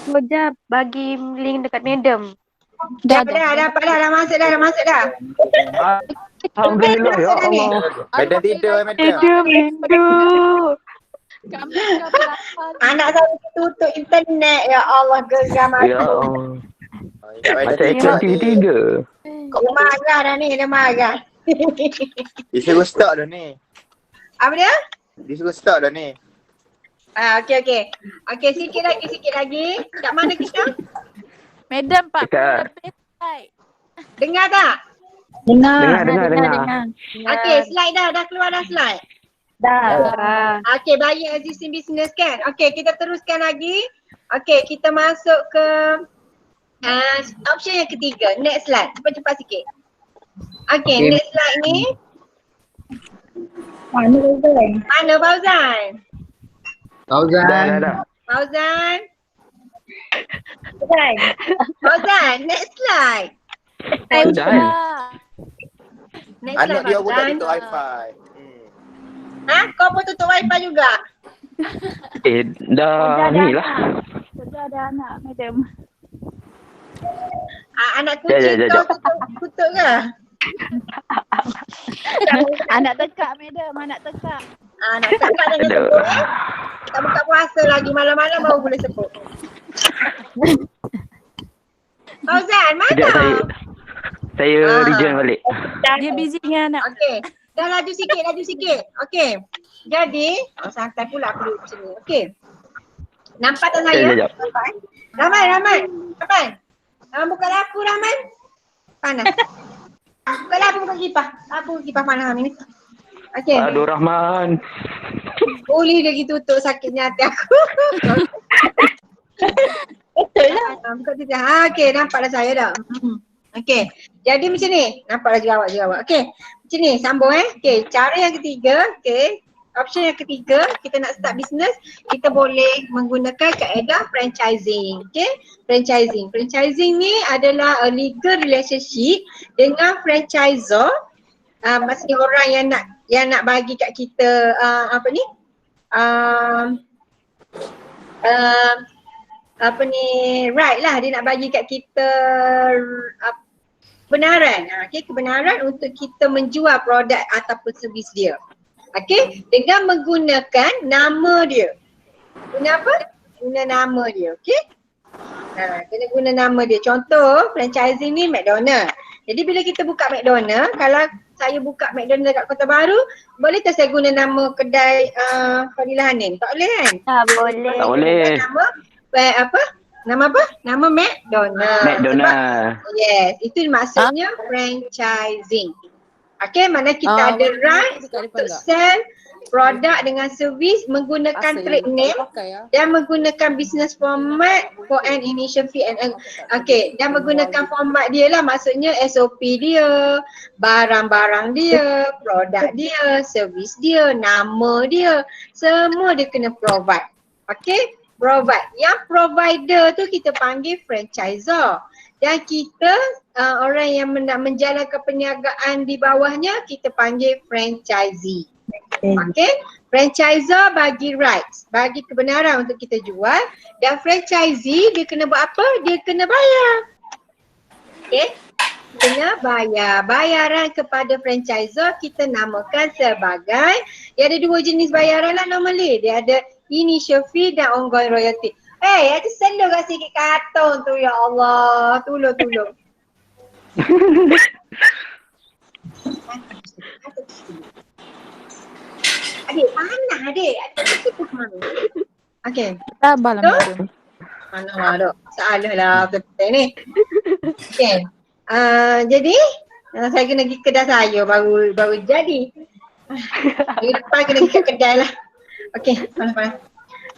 Pojap, bagi link dekat Madam. Dah masuk dah. Alhamdulillah ya Allah. Madam tidur madam. Kami dah berlapar. Anak saya tutup internet. Ya Allah, geram Ya aku. Allah. Macam iklan TV3. Kau marah dah ni, dia marah. Disuruh stop dah ni. Apa dia? Disuruh stop dah ni. Okey. Okey, sikit lagi. Kat mana kita? Madam Pak. Dekat. Dengar tak? Dengar. Dengar. Okey, slide dah keluar dah slide. Dah. Okey, buying existing business kan? Okey, kita teruskan lagi. Okey, kita masuk ke option yang ketiga. Next slide. Cepat-cepat sikit. Okey, next slide ni. Mana Fauzan? Mana Fauzan? Dah. Fauzan, next slide. Next Anak slide dia pun tak Fauzan. tutup wifi. Kau pun tutup wifi juga? Dah ni lah. Sudah ada anak Madam. Anak kucing kau kutuk ke? Anak tekak madam, anak tekak. Nak cakap dengan sebut tak buka puasa lagi, malam-malam baru boleh sebut. Fauzan, mana? Saya rejoin balik. Dia busy dengan anak. Okey. Dah laju sikit. Okey. Jadi, santai pula aku duduk sini. Okey. Nampak tak saya? Sekejap. Nampak eh? Rahman. Buka lampu Rahman. Panas. Buka lampu, buka kipas. Kipas panas ni. Okey. Aduh Rahman. Boleh dia gitu tutup, sakitnya hati aku. Betul lah. Buka tu dah. Okey, nampak dah saya dah. Okey. Jadi macam ni. Nampak dah jawab. Okey. Macam ni, sambung Okey, cara yang ketiga, option yang ketiga, kita nak start business, kita boleh menggunakan kaedah franchising. Okey, franchising ni adalah a legal relationship dengan franchisor. Maksudnya orang yang nak bagi kat kita right lah, dia nak bagi kat kita kebenaran. Kebenaran untuk kita menjual produk ataupun servis dia. Okey, dengan menggunakan nama dia. Guna apa? Guna nama dia, okey? Kena guna nama dia. Contoh, franchising ni McDonald. Jadi bila kita buka McDonald, kalau saya buka McDonald dekat Kota Baru, boleh tak saya guna nama kedai Fadilah Hanin? Tak boleh kan? Tak boleh. Tak boleh. Nama apa? Nama McDonald. McDonald. Yes, itu maksudnya franchising. Okay, mana kita ada right untuk sell produk dengan servis menggunakan trade name dan menggunakan business format for an initial fee and dan menggunakan format dia lah, maksudnya SOP dia, barang-barang dia, produk dia, servis dia, nama dia, semua dia kena provide. Okay, provide. Yang provider tu kita panggil franchisor. Dan kita orang yang nak menjalankan perniagaan di bawahnya kita panggil franchisee. Okay, franchisor bagi rights, bagi kebenaran untuk kita jual, dan franchisee dia kena buat apa? Dia kena bayar. Okay, kena bayar. Bayaran kepada franchisor kita namakan sebagai, dia ada dua jenis bayaran lah normally. Dia ada initial fee dan ongoing royalty. Ada selo kat sikit karton tu, ya Allah. Tolong. Adik, panas adik. Okey. Sabar lah madam. Mana dok? Salah lah betul ni. Okey. Jadi saya kena pergi kedai saya baru jadi. Minggu depan kena pergi kat kedai lah. Okey, panas.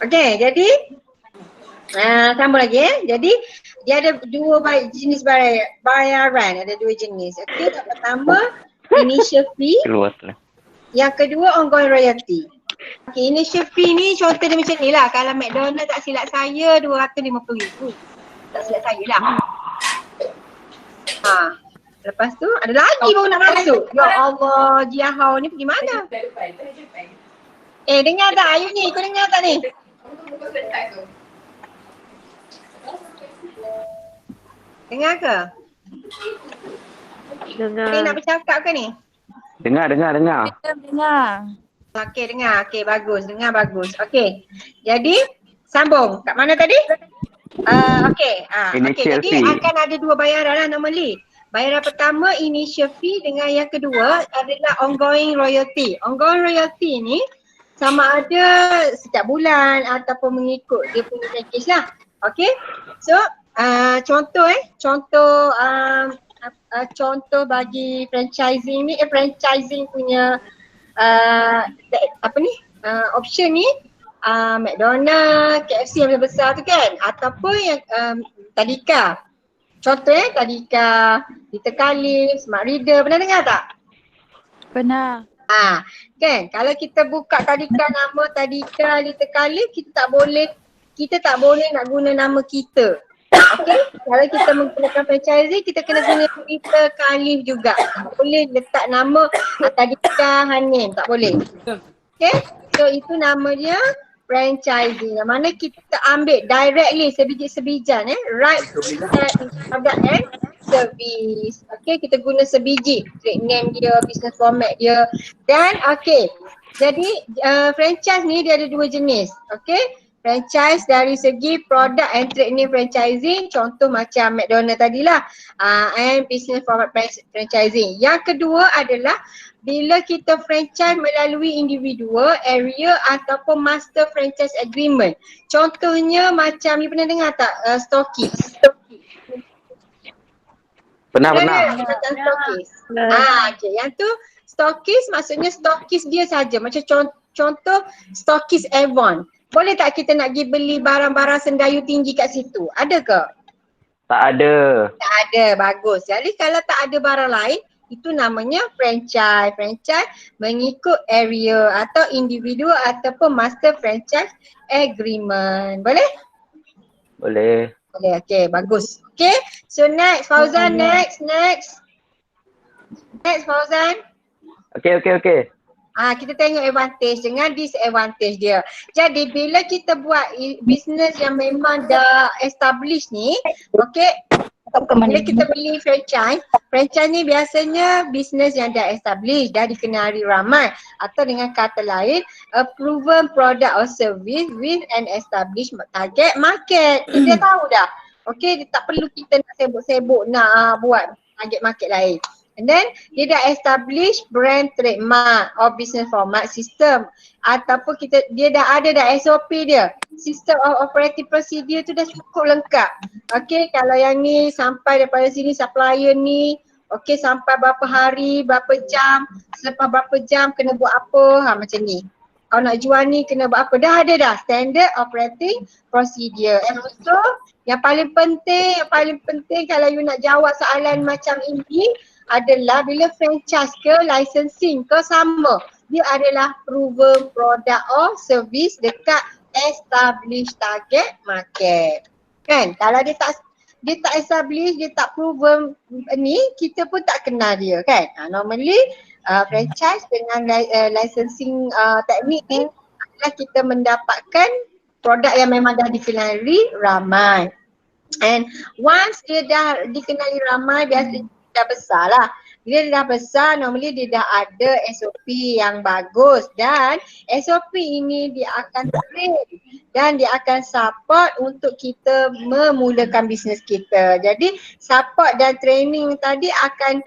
Okey, jadi sambung lagi Jadi dia ada dua jenis bayaran, ada dua jenis. Okey, yang pertama initial fee. Yang kedua ongoing royalty. Okey, initial fee ni contoh dia macam ni lah. Kalau McDonald tak silap saya RM250,000. Tak silap saya lah. Lepas tu ada lagi baru nak masuk. Ya Allah, Jiahau ni pergi mana? Dengar tak Ayu ni? Kau dengar tak ni? Dengar ke? Dengar. Nak bercakap ke ni? Dengar. Dengar. Okey, dengar. Okey, bagus. Dengar bagus. Okey. Jadi, sambung. Kat mana tadi? Okey. Jadi akan ada dua bayaran lah normally. Bayaran pertama initial fee dengan yang kedua adalah ongoing royalty. Ongoing royalty ni sama ada setiap bulan ataupun mengikut dia punya package lah. Okey. So, contoh bagi franchising ni, franchising punya option ni McDonald, KFC yang besar tu kan, ataupun yang Tadika. Contoh Tadika, Little Khalif, Smart Reader, pernah dengar tak? Pernah. Kan, kalau kita buka Tadika, nama Tadika, Little Khalif, kita tak boleh nak guna nama kita. Okay, kalau kita menggunakan franchising, kita kena guna Little Khalif juga. Tak boleh letak nama Tadika Hanin, tak boleh. Okay, so itu nama dia franchising. Yang mana kita ambil directly sebiji-sebijan right product and service. Okay, kita guna sebiji trade name dia, business format dia. Dan jadi franchise ni dia ada dua jenis. Okay, franchise dari segi product and trade name franchising, contoh macam McDonald tadilah, and business format franchising. Yang kedua adalah bila kita franchise melalui individual, area ataupun master franchise agreement. Contohnya macam ni, pernah dengar tak stokis? Pernah. Stokis. Okay. Yang tu stokis maksudnya stokis dia saja. Macam contoh stokis Avon. Boleh tak kita nak pergi beli barang-barang sendayu tinggi kat situ? Ada ke? Tak ada. Tak ada, bagus. Jadi kalau tak ada barang lain, itu namanya franchise. Franchise mengikut area atau individual ataupun master franchise agreement. Boleh? Boleh. Boleh, okay, bagus. Okay, so next Fauzan, next Fauzan. Okay. Kita tengok advantage dengan disadvantage dia. Jadi bila kita buat business yang memang dah established ni, bila kita beli franchise ni biasanya business yang dah established, dah dikenali ramai, atau dengan kata lain, a proven product or service with an established target market. Dia tahu dah. Okay, dia tak perlu kita nak sibuk-sibuk nak buat target market lain. And then dia dah establish brand, trademark or business format system, ataupun dia dah ada SOP dia, system of operating procedure tu dah cukup lengkap. Okay, kalau yang ni sampai daripada sini supplier ni, okay, sampai berapa hari, berapa jam, selepas berapa jam kena buat apa, macam ni. Kalau nak jual ni kena buat apa, dah ada dah standard operating procedure. And also yang paling penting kalau you nak jawab soalan macam ini adalah bila franchise ke licensing ke sama, dia adalah proven product or service dekat established target market. Kan? Kalau dia tak establish, dia tak proven ni, kita pun tak kenal dia kan. Normally franchise dengan licensing teknik ni adalah kita mendapatkan produk yang memang dah dikenali ramai. And once dia dah dikenali ramai, biasanya dah besar lah. Bila dia dah besar, normally dia dah ada SOP yang bagus, dan SOP ini dia akan train dan dia akan support untuk kita memulakan bisnes kita. Jadi support dan training tadi akan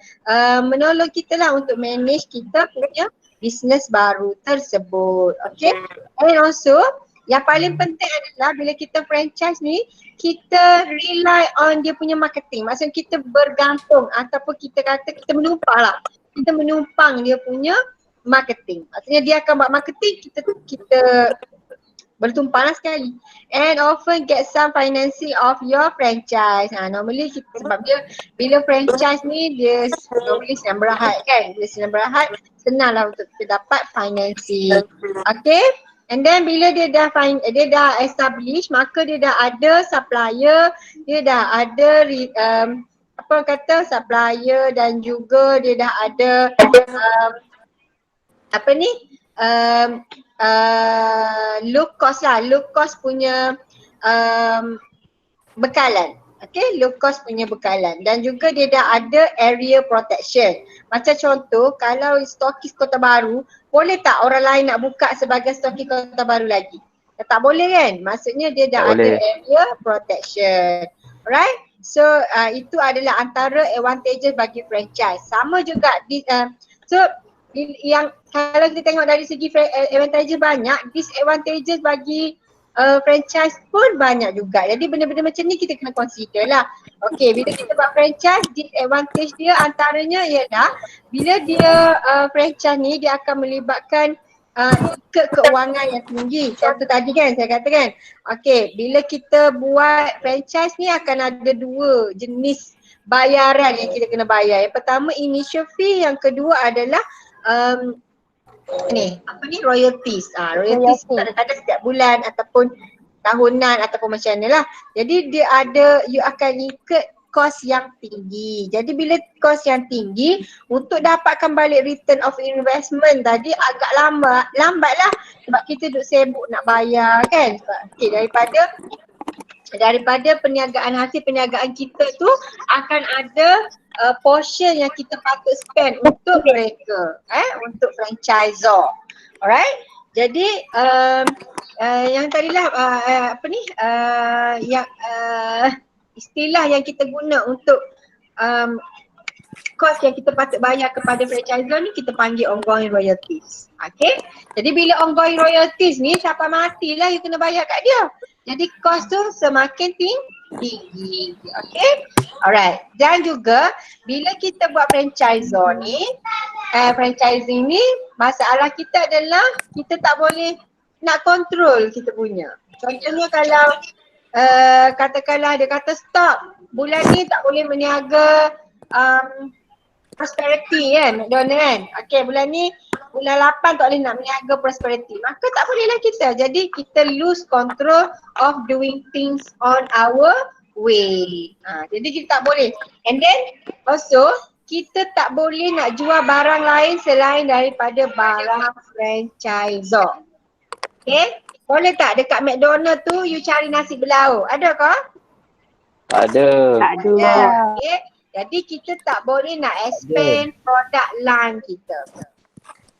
menolong kita lah untuk manage kita punya bisnes baru tersebut. Okay, and also yang paling penting adalah bila kita franchise ni, kita rely on dia punya marketing. Maksudnya kita bergantung ataupun kita kata kita menumpang lah. Kita menumpang dia punya marketing. Maksudnya dia akan buat marketing, kita bertumpang lah sekali. And often get some financing of your franchise. Normally sebab dia bila franchise ni dia normally senang berhad kan. Bila senang berhad, senang lah untuk kita dapat financing. Okay. And then bila dia dah establish, maka dia dah ada supplier, dia dah ada supplier, dan juga dia dah ada low cost punya bekalan. Okay, low cost punya bekalan, dan juga dia dah ada area protection. Macam contoh, kalau stokis Kota Baru, boleh tak orang lain nak buka sebagai stokis Kota Baru lagi? Tak boleh kan? Maksudnya dia dah ada area protection. Alright? So itu adalah antara advantages bagi franchise. Sama juga yang kalau kita tengok dari segi advantages banyak, disadvantages bagi franchise pun banyak juga. Jadi benda-benda macam ni kita kena consider lah. Okay, bila kita buat franchise, disadvantage dia antaranya ialah bila dia franchise ni dia akan melibatkan keuangan yang tinggi. Contoh tadi kan saya katakan, okay, bila kita buat franchise ni akan ada dua jenis bayaran yang kita kena bayar. Yang pertama initial fee, yang kedua adalah royalties. Royalties kadang-kadang setiap bulan ataupun tahunan ataupun macam mana lah. Jadi dia ada, you akan incur kos yang tinggi. Jadi bila kos yang tinggi, untuk dapatkan balik return of investment tadi agak lambatlah sebab kita duk sibuk nak bayar kan. Okay, daripada perniagaan, hasil perniagaan kita tu akan ada portion yang kita patut spend untuk mereka, untuk franchisor. Alright. Jadi yang tadilah istilah yang kita guna untuk kos yang kita patut bayar kepada franchisor ni kita panggil ongoing royalties. Okay. Jadi bila ongoing royalties ni siapa matilah you kena bayar kat dia. Jadi kos tu semakin tinggi. Okay. Alright. Dan juga bila kita buat franchisor ni, franchising ni, masalah kita adalah kita tak boleh nak kontrol kita punya. Contohnya kalau katakanlah dia kata stop, bulan ni tak boleh meniaga prosperity kan, McDonald kan. Okay, bulan 8 tak boleh nak meniaga prosperity. Maka tak bolehlah kita. Jadi kita lose control of doing things on our way. Jadi kita tak boleh. And then also kita tak boleh nak jual barang lain selain daripada barang franchisor. Okay, boleh tak dekat McDonald tu you cari nasi belau? Ada ke? Ada. Okay. Jadi kita tak boleh nak expand produk line kita.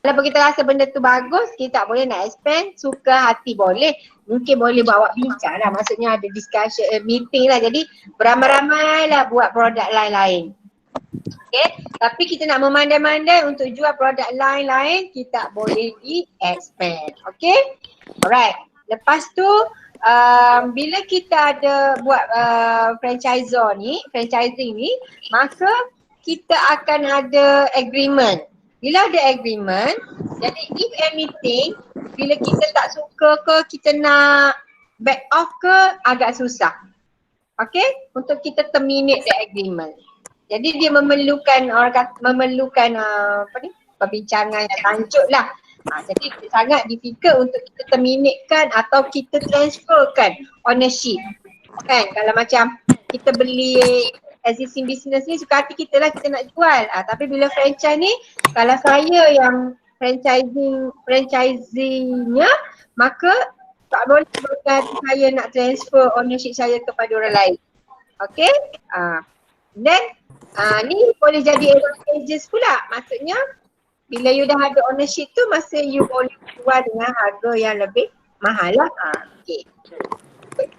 Kalau kita rasa benda tu bagus, kita tak boleh nak expand, suka hati boleh. Mungkin boleh bawa bincang lah, maksudnya ada discussion, meeting lah. Jadi beramai-ramai lah buat produk lain-lain. Okay, tapi kita nak memandai-mandai untuk jual produk lain-lain, kita tak boleh di-expand. Okay, alright. Lepas tu, bila kita ada buat franchising ni, maka kita akan ada agreement. Bila ada agreement, jadi if anything, bila kita tak suka ke, kita nak back off ke, agak susah. Okay, untuk kita terminate the agreement. Jadi dia memerlukan perbincangan yang lanjut lah. Jadi sangat difficult untuk kita terminatekan atau kita transferkan ownership. Kan, kalau macam kita beli existing business ni suka hati kita lah kita nak jual. Tapi bila franchise ni, kalau saya yang franchisingnya, maka tak boleh berkata saya nak transfer ownership saya kepada orang lain. Okay, then ni boleh jadi advantages pula. Maksudnya bila you dah ada ownership tu, masa you boleh jual dengan harga yang lebih mahal lah. Okay.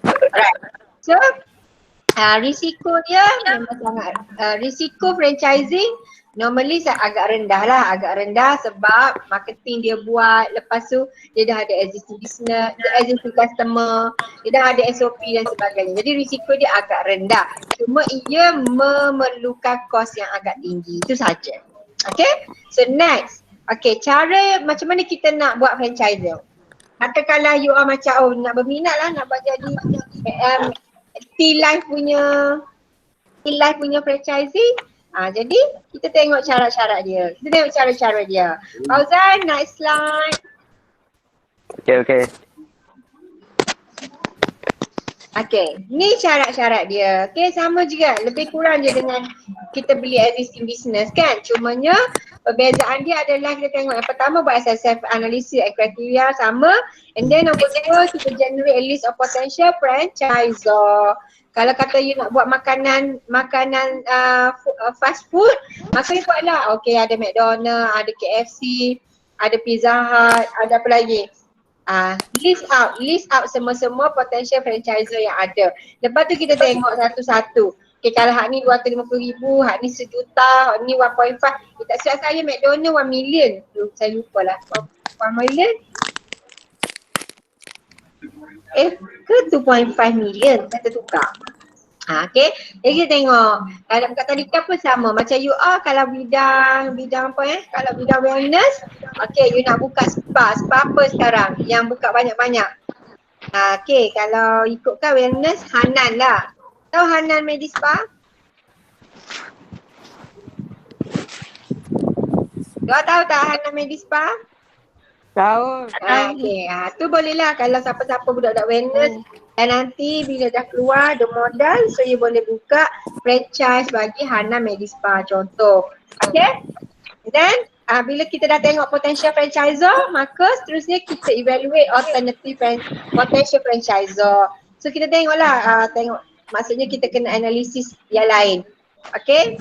Alright. So, risiko dia memang sangat, risiko franchising normally agak rendah sebab marketing dia buat, lepas tu dia dah ada existing business, existing customer, dia dah ada SOP dan sebagainya. Jadi risiko dia agak rendah. Cuma ia memerlukan kos yang agak tinggi, itu saja. Okay, so next. Okay, cara macam mana kita nak buat franchisor. Katakanlah you are macam nak berminat lah nak buat jadi T-Life punya franchising. Jadi kita tengok cara-cara dia. Kita tengok cara-cara dia. Fauzan, next slide. Okay. Okay, ni syarat-syarat dia. Okay, sama juga. Lebih kurang je dengan kita beli existing business kan. Cumanya perbezaan dia adalah kita tengok yang pertama buat self analysis and criteria sama. And then nombor 2 kita generate a list of potential franchisor. Kalau kata you nak buat makanan fast food, maka you buatlah. Okay, ada McDonald, ada KFC, ada Pizza Hut, ada apa lagi? List out semua-semua potential franchisor yang ada. Lepas tu kita tengok satu-satu. Okay, kalau hak ni 250,000, hak ni 1 juta, hak ni 1.5. Tak silap saya McDonald 1 million. Saya lupa lah. 1 million? Ke 2.5 million? Kita tukar. Okay, jadi kita tengok. Kalau buka tadika pun sama. Macam you are kalau bidang apa kalau bidang wellness, okay, you nak buka spa apa sekarang yang buka banyak-banyak. Okay, kalau ikutkan wellness, Hanan lah. Tahu Hanan Medispa? Kau tahu tak Hanan Medispa? Tahu. Okay, tu boleh lah kalau siapa-siapa budak-budak wellness Dan nanti bila dah keluar the modal, so you boleh buka franchise bagi Hana Medispa contoh. Okay? Dan bila kita dah tengok potential franchisor, maka seterusnya kita evaluate alternative potential franchisor. So kita tengoklah, maksudnya kita kena analisis yang lain. Okay?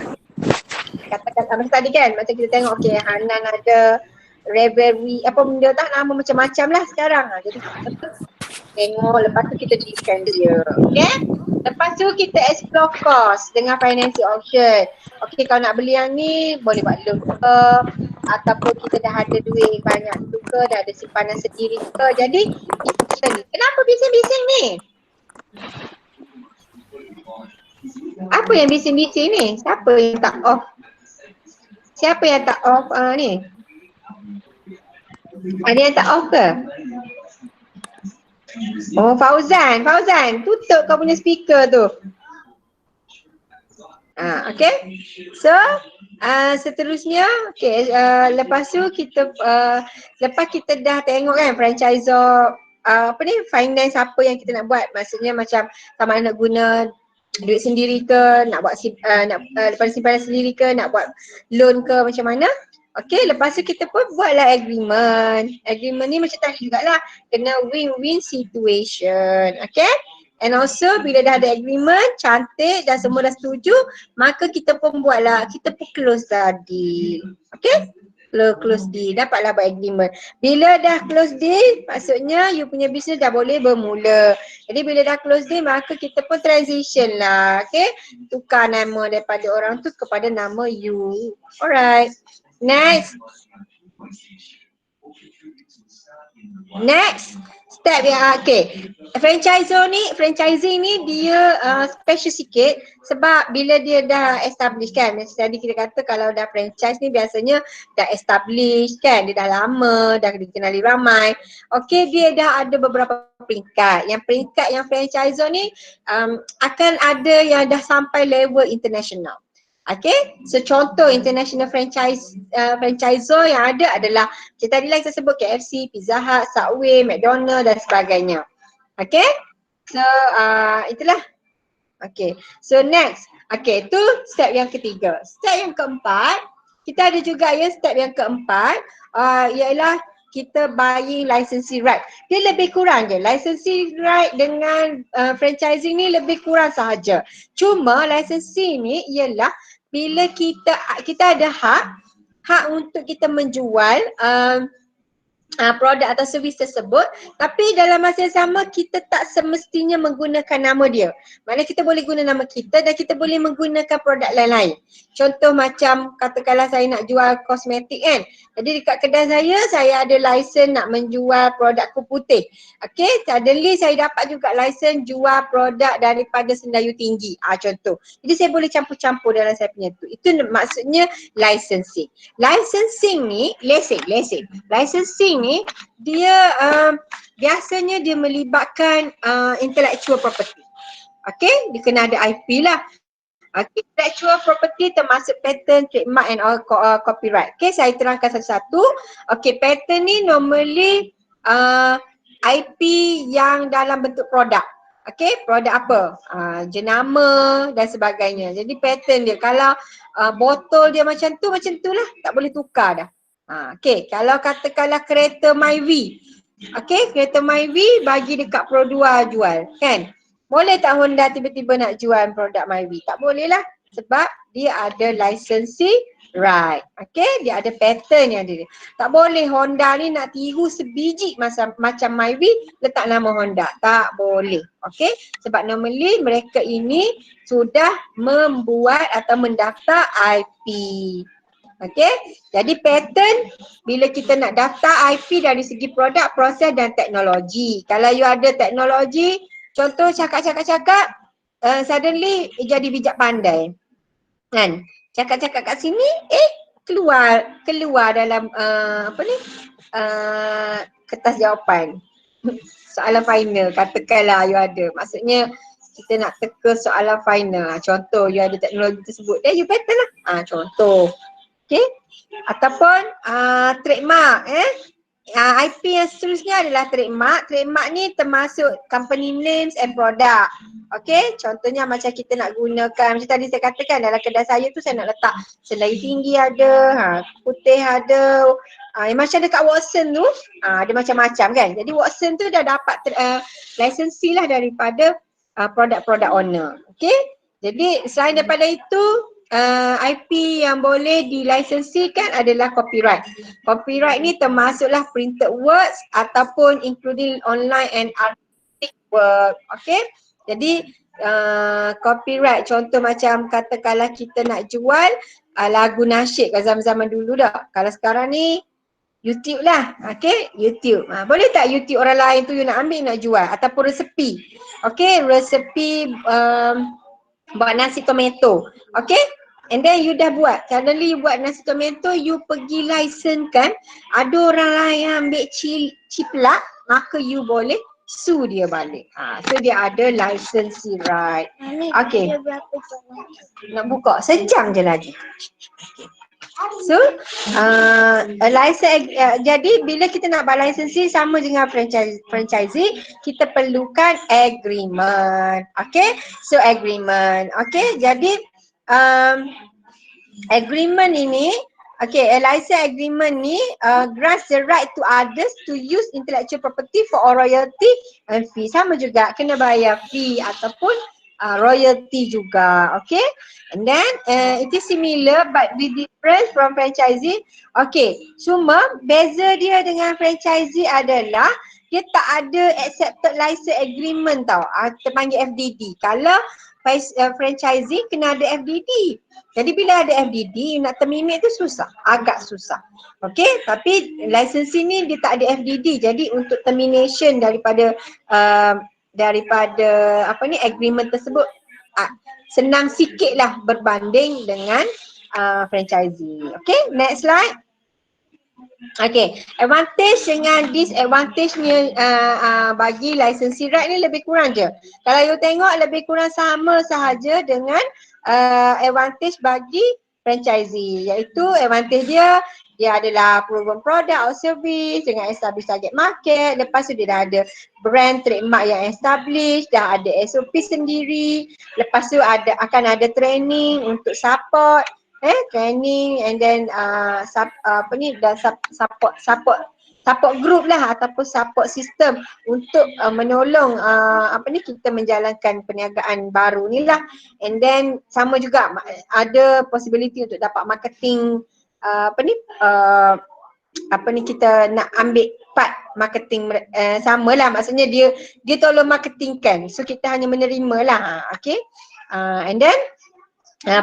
Katakan macam tadi kan, macam kita tengok okay Hanan ada Ravelry, apa benda tak, nama macam-macam lah sekarang. Jadi kita tengok, lepas tu kita defend dia. Okay? Lepas tu kita explore cost dengan financing option. Okay, kalau nak beli yang ni boleh buat loan ke, ataupun kita dah ada duit banyak tu ke, dah ada simpanan sendiri ke. Jadi kita ni, kenapa bising-bising ni? Apa yang bising-bising ni? Siapa yang tak off? Siapa yang tak off ni? Ada yang tak off ke? Oh, Fauzan, tutup kau punya speaker tu. Okay. So, seterusnya, okay, lepas tu kita, lepas kita dah tengok kan franchisor, finance apa yang kita nak buat. Maksudnya macam sama nak guna duit sendiri ke, nak buat lepas simpanan sendiri ke, nak buat loan ke, macam mana. Okay, lepas tu kita pun buatlah agreement. Agreement ni macam tadi jugalah, kena win-win situation. Okay. And also bila dah ada agreement, cantik dan semua dah setuju, maka kita pun buatlah, kita pun close dah deal. Okay. Close deal, dapatlah buat agreement. Bila dah close deal, maksudnya you punya bisnes dah boleh bermula. Jadi bila dah close deal, maka kita pun transition lah. Okay. Tukar nama daripada orang tu kepada nama you. Alright. Next step yang okay. Franchising ni dia special sikit sebab bila dia dah establish kan. Macam tadi kita kata kalau dah franchise ni biasanya dah establish kan, dia dah lama, dah dikenali ramai. Okay, dia dah ada beberapa peringkat. Yang peringkat yang franchisor ni akan ada yang dah sampai level international. Okay, so contoh international franchisor yang ada adalah macam tadi lah kita sebut KFC, Pizza Hut, Subway, McDonald dan sebagainya. Okay, so itulah. Okay, so next. Okay, tu step yang ketiga. Step yang keempat, kita ada juga ya step yang keempat ialah kita buying licensing right. Dia lebih kurang je. Licensing right dengan franchising ni lebih kurang sahaja. Cuma licensing ni ialah bila kita ada hak untuk kita menjual produk atau servis tersebut, tapi dalam masa yang sama kita tak semestinya menggunakan nama dia. Maknanya kita boleh guna nama kita dan kita boleh menggunakan produk lain-lain. Contoh macam katakanlah saya nak jual kosmetik kan. Jadi dekat kedai saya ada license nak menjual produk kulit putih. Okay, suddenly saya dapat juga license jual produk daripada Sendayu Tinggi. Contoh. Jadi saya boleh campur-campur dalam saya punya tu. Itu maksudnya licensing. Licensing ni, licensing ni dia biasanya dia melibatkan intellectual property. Okay, dia kena ada IP lah. Okay, intellectual property termasuk patent, trademark and all copyright. Okay, saya terangkan satu-satu. Okay, patent ni normally IP yang dalam bentuk produk. Okay, produk apa? Jenama dan sebagainya. Jadi patent dia, kalau botol dia macam tu lah, tak boleh tukar dah. Okay, kalau katakanlah kereta Myvi. Okay, kereta Myvi bagi dekat Pro2 jual kan. Boleh tak Honda tiba-tiba nak jual produk Myvi? Tak boleh lah sebab dia ada licensing right. Okay, dia ada patent yang dia. Tak boleh Honda ni nak tiru sebiji macam Myvi letak nama Honda. Tak boleh. Okay, sebab normally mereka ini sudah membuat atau mendaftar IP. Okay, jadi patent bila kita nak daftar IP dari segi produk, proses dan teknologi. Kalau you ada teknologi, contoh cakap-cakap, suddenly jadi bijak pandai. Kan? Cakap-cakap kat sini, keluar dalam kertas jawapan. Soalan final, katakanlah you ada. Maksudnya kita nak teka soalan final. Contoh you ada teknologi tersebut, you patent lah. Contoh. Okay, ataupun trademark IP yang seterusnya adalah trademark. Trademark ni termasuk company names and product. Okay, contohnya macam kita nak gunakan, macam tadi saya katakan dalam kedai saya tu saya nak letak selai tinggi ada, putih ada, macam dekat Watson tu, ada macam-macam kan. Jadi Watson tu dah dapat lisensi lah daripada produk-produk owner. Okay, jadi selain daripada itu, IP yang boleh dilisensikan adalah copyright. Copyright ni termasuklah printed words ataupun including online and artistic work. Okay, jadi copyright contoh macam katakanlah kita nak jual lagu nasyid kat zaman-zaman dulu dah. Kalau sekarang ni YouTube lah, okay, YouTube. Boleh tak YouTube orang lain tu you nak ambil nak jual ataupun resepi. Okay, resepi buat nasi tomato. Okay, and then you dah buat, suddenly you buat nasi tomato, you pergi license kan, ada orang lain yang ambil ciplak, maka you boleh sue dia balik. So dia ada licensee right. Okay, nak buka sejam je lagi. So license, jadi bila kita nak buat licensee sama dengan franchisee, kita perlukan agreement. Okay, so agreement. Okay, jadi agreement ini, okay, a license agreement ni grants the right to others to use intellectual property for royalty and fee. Sama juga, kena bayar fee ataupun royalty juga. Okay, and then it is similar but the difference from franchisee. Okay, cuma beza dia dengan franchisee adalah dia tak ada accepted license agreement tau, terpanggil FDD. Kalau franchisee kena ada FDD. Jadi bila ada FDD, nak terminate tu susah, agak susah. Okay, tapi licensee ni dia tak ada FDD. Jadi untuk termination daripada agreement tersebut senang sikit lah berbanding dengan franchisee. Okay, next slide. Okay, advantage dengan disadvantage-nya bagi licensee right ni lebih kurang je. Kalau you tengok lebih kurang sama sahaja dengan advantage bagi franchisee, iaitu advantage dia adalah proven product or service dengan established target market. Lepas tu dia dah ada brand trademark yang established, dah ada SOP sendiri. Lepas tu akan ada training untuk support training and then support group lah ataupun support system untuk menolong kita menjalankan perniagaan baru ni lah. And then sama juga ada possibility untuk dapat marketing kita nak ambil part marketing sama lah, maksudnya dia tolong marketingkan, so kita hanya menerima lah. Okay, and then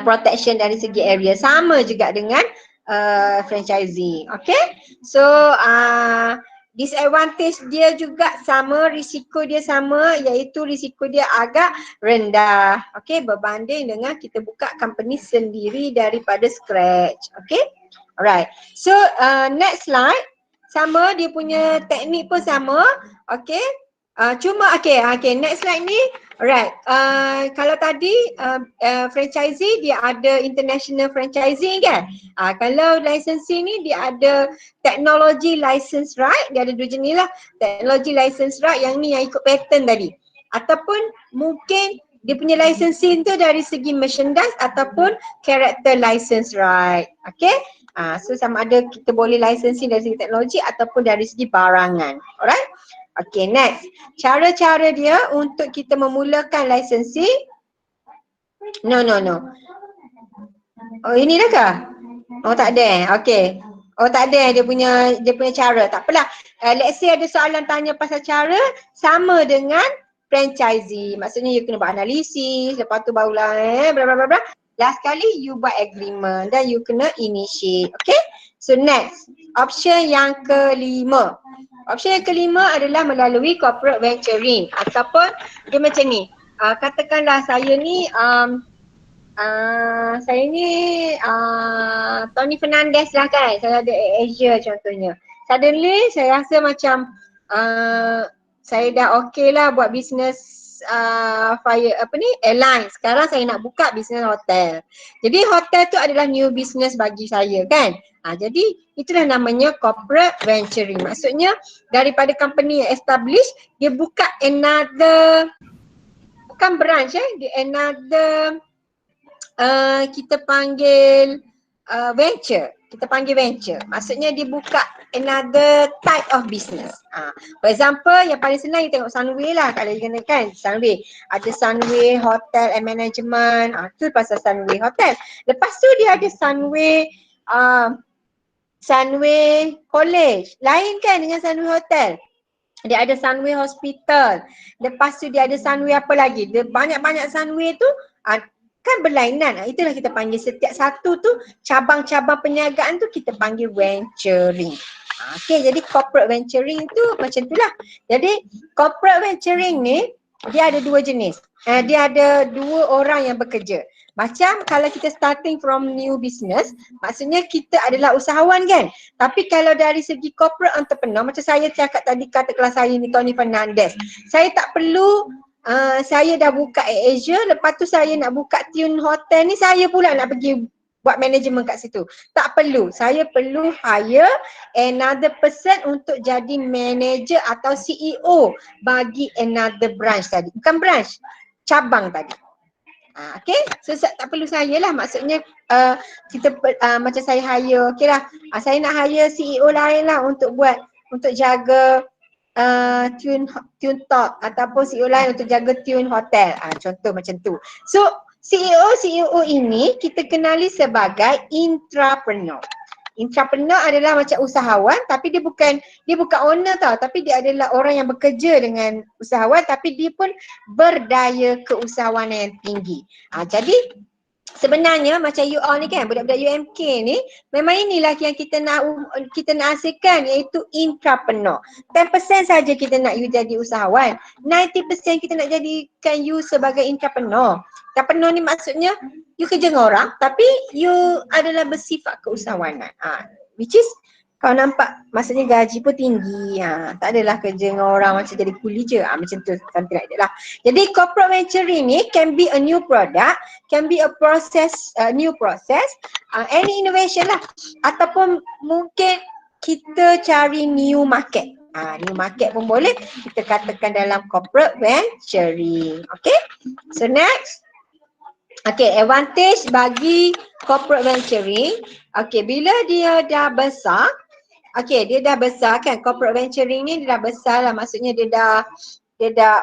protection dari segi area sama juga dengan franchisee. Okay, so disadvantage dia juga sama, risiko dia sama, iaitu risiko dia agak rendah. Okay, berbanding dengan kita buka company sendiri daripada scratch. Okay, alright. So next slide, sama, dia punya teknik pun sama. Okay, cuma okay, next slide ni. Alright, kalau tadi franchisee dia ada international franchising kan. Kalau licensee ni dia ada technology license right, dia ada dua jenis lah. Technology license right yang ni yang ikut pattern tadi. Ataupun mungkin dia punya licensing tu dari segi merchandise ataupun character license right. Okay, so sama ada kita boleh licensing dari segi teknologi ataupun dari segi barangan. Alright. Okay, next. Cara-cara dia untuk kita memulakan licensing. No. Oh, ini dah kah? Oh, tak ada. Okay. Oh, tak ada dia punya cara. Tak apalah. Let's say ada soalan tanya pasal cara, sama dengan franchisee. Maksudnya you kena buat analisis, lepas tu barulah bla bla bla. Last kali you buat agreement dan you kena initiate. Okay? So next, option yang kelima. Option yang kelima adalah melalui corporate venturing ataupun dia macam ni. Katakanlah saya ni Tony Fernandez lah kan. Saya ada Asia contohnya. Suddenly saya rasa macam saya dah okay lah buat bisnes airline. Sekarang saya nak buka bisnes hotel. Jadi hotel tu adalah new business bagi saya kan. Jadi itulah namanya corporate venturing. Maksudnya daripada company yang established, dia buka another, bukan branch dia another, kita panggil venture. Kita panggil venture. Maksudnya dia buka another type of business. For example, yang paling senang you tengok Sunway lah kalau you kena kan. Sunway. Ada Sunway Hotel and Management. Tu pasal Sunway Hotel. Lepas tu dia ada Sunway Sunway College. Lain kan dengan Sunway Hotel. Dia ada Sunway Hospital. Lepas tu dia ada Sunway apa lagi. Dia banyak-banyak Sunway tu kan berlainan. Itulah kita panggil setiap satu tu cabang-cabang perniagaan tu kita panggil venturing. Okay, jadi corporate venturing tu macam tu lah. Jadi corporate venturing ni dia ada dua jenis. Dia ada dua orang yang bekerja. Macam kalau kita starting from new business, maksudnya kita adalah usahawan kan. Tapi kalau dari segi corporate entrepreneur, macam saya cakap tadi katakanlah saya ni Tony Fernandez. Saya tak perlu saya dah buka Asia, lepas tu saya nak buka Tune Hotel ni, saya pula nak pergi buat manajemen kat situ. Tak perlu. Saya perlu hire another person untuk jadi manager atau CEO bagi another branch tadi. Bukan branch, cabang tadi. Okay, so tak perlu saya lah. Maksudnya kita macam saya hire, okay lah. Saya nak hire CEO lain lah untuk buat, untuk jaga Tune Talk ataupun CEO lain untuk jaga Tune Hotel. Contoh macam tu. So CEO ini kita kenali sebagai intrapreneur. Intrapreneur adalah macam usahawan tapi dia bukan owner tau, tapi dia adalah orang yang bekerja dengan usahawan tapi dia pun berdaya keusahawanan yang tinggi. Jadi sebenarnya macam you all ni kan, budak-budak UMK ni, memang inilah yang kita nak hasilkan, iaitu intrapreneur. 10% saja kita nak you jadi usahawan, 90% kita nak jadikan you sebagai intrapreneur. Intrapreneur ni maksudnya you kerja dengan orang tapi you adalah bersifat keusahawanan. Which is kau nampak maksudnya gaji pun tinggi. Tak adalah kerja dengan orang macam jadi kuli je. Macam tu, something like that lah. Jadi corporate venturing ni can be a new product, can be a process, new process, any innovation lah. Ataupun mungkin kita cari new market. New market pun boleh kita katakan dalam corporate venturing. Okay, so next. Okay, advantage bagi corporate venturing. Okay, bila dia dah besar, dia dah besar kan, corporate venturing ni dia dah besar lah, maksudnya dia dah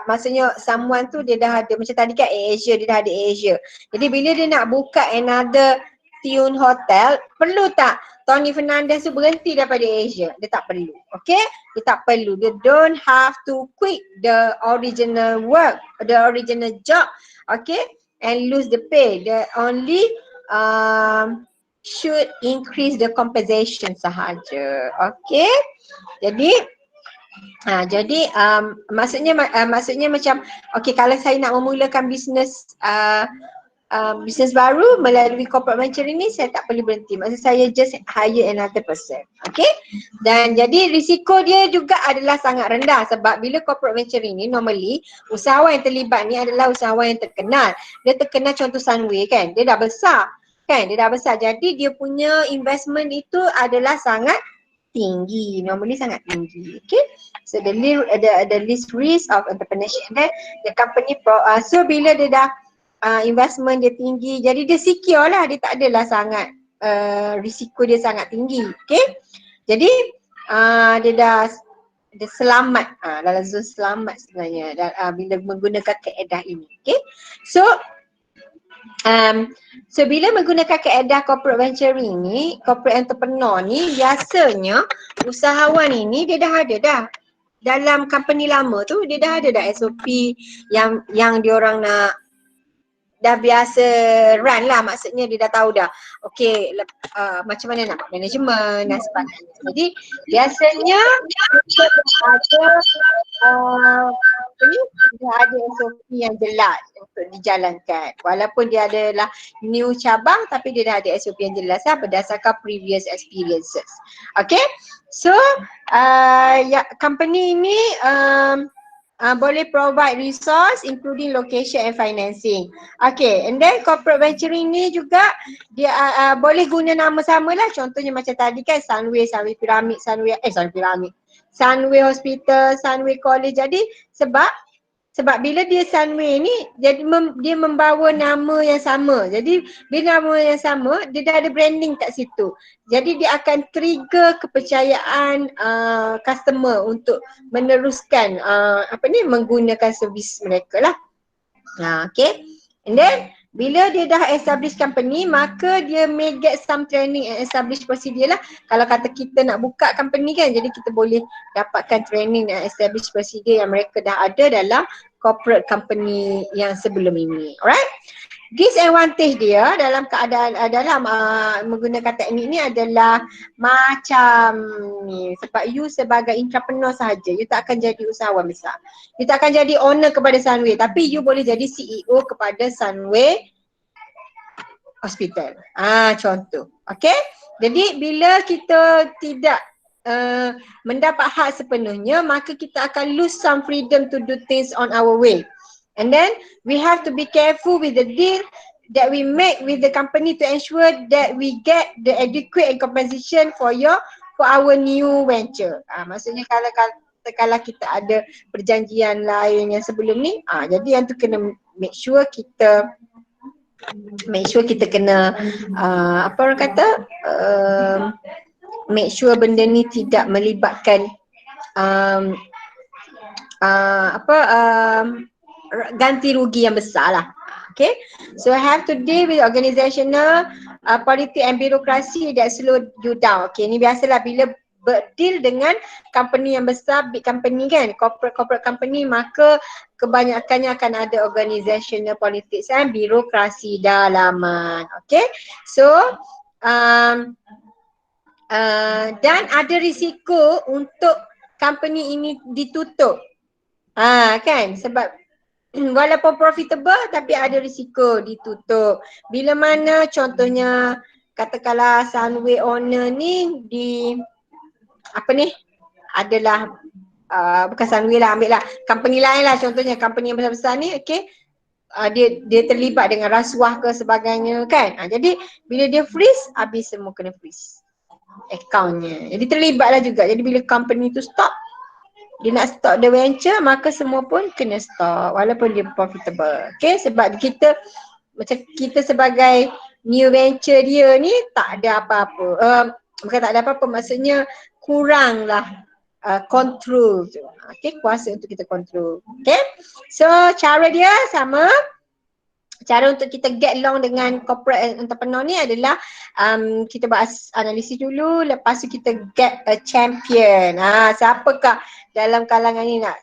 maksudnya someone tu dia dah ada, macam tadi kan Asia, dia dah ada Asia. Jadi bila dia nak buka another Tune Hotel, perlu tak Tony Fernandez tu berhenti daripada Asia? Dia tak perlu, okay? Dia tak perlu, dia don't have to quit the original work, the original job, okay? And lose the pay. They only should increase the compensation sahaja. Okay. Jadi maksudnya macam okay, kalau saya nak memulakan bisnes bisnes baru melalui corporate venturing ni, saya tak perlu berhenti. Maksud saya just hire another person. Okay. Dan jadi risiko dia juga adalah sangat rendah sebab bila corporate venturing ni normally usahawan yang terlibat ni adalah usahawan yang terkenal. Dia terkenal, contoh Sunway kan, dia dah besar kan, dia dah besar. Jadi dia punya investment itu adalah sangat tinggi, normally sangat tinggi. Okay. So the least risk of entrepreneurship, then the company so bila dia dah investment dia tinggi, jadi dia secure lah, dia tak adalah sangat risiko dia sangat tinggi. Okay, jadi dia selamat dalam zon selamat sebenarnya bila menggunakan kaedah ini. Okay, so bila menggunakan kaedah corporate venturing ni, corporate entrepreneur ni, biasanya usahawan ini dia dah ada dah dalam company lama tu, dia dah ada dah SOP yang diorang nak dah biasa run lah, maksudnya dia dah tahu dah okay, macam mana nak buat manajemen dan sebagainya. Jadi biasanya dia ada SOP yang jelas untuk dijalankan, walaupun dia adalah new cabang tapi dia dah ada SOP yang jelas lah berdasarkan previous experiences. Okay, so company ini boleh provide resource including location and financing. Okay, and then corporate venturing ni juga dia boleh guna nama sama lah. Contohnya macam tadi kan Sunway, Sunway Pyramid, Sunway Hospital, Sunway College. Jadi sebab bila dia Sunway ni jadi dia membawa nama yang sama. Jadi bila nama yang sama dia dah ada branding kat situ. Jadi dia akan trigger kepercayaan customer untuk meneruskan menggunakan servis mereka lah. Okay. And then bila dia dah establish company, maka dia may get some training and establish procedure lah. Kalau kata kita nak buka company kan, jadi kita boleh dapatkan training dan establish procedure yang mereka dah ada dalam corporate company yang sebelum ini. Alright? Disadvantage dia dalam keadaan menggunakan teknik ni adalah macam ni. Sebab you sebagai entrepreneur sahaja, you tak akan jadi usahawan besar. You tak akan jadi owner kepada Sunway, tapi you boleh jadi CEO kepada Sunway Hospital. Contoh. Okay? Jadi bila kita tidak mendapat hak sepenuhnya, maka kita akan lose some freedom to do things on our way. And then we have to be careful with the deal that we make with the company to ensure that we get the adequate and compensation for our new venture. Maksudnya kalau kita ada perjanjian lain yang sebelum ni, jadi yang tu kena make sure kita kena make sure benda ni tidak melibatkan ganti rugi yang besar lah. Okay, so I have to deal with organizational, politik and birokrasi that slow you down. Okay, ni biasalah bila berdeal dengan company yang besar, big company kan, corporate company, maka kebanyakannya akan ada organizational politics dan birokrasi dalaman. Okay, so dan ada risiko untuk company ini ditutup. Kan, sebab walaupun profitable tapi ada risiko ditutup. Bila mana contohnya katakanlah Sunway owner ni adalah bukan Sunway lah, ambil lah company lain lah, contohnya company yang besar-besar ni, okay, dia terlibat dengan rasuah ke sebagainya kan. Jadi bila dia freeze, habis semua kena freeze accountnya. Jadi terlibatlah juga. Jadi bila company tu stop, dia nak stop the venture, maka semua pun kena stop walaupun dia profitable. Okay, sebab kita sebagai new venture dia ni tak ada apa-apa. Bukan tak ada apa-apa, maksudnya kuranglah control tu. Okay, kuasa untuk kita control. Okay, so cara dia sama. Cara untuk kita get along dengan corporate entrepreneur ni adalah kita buat analisis dulu, lepas tu kita get a champion. Siapakah dalam kalangan ni nak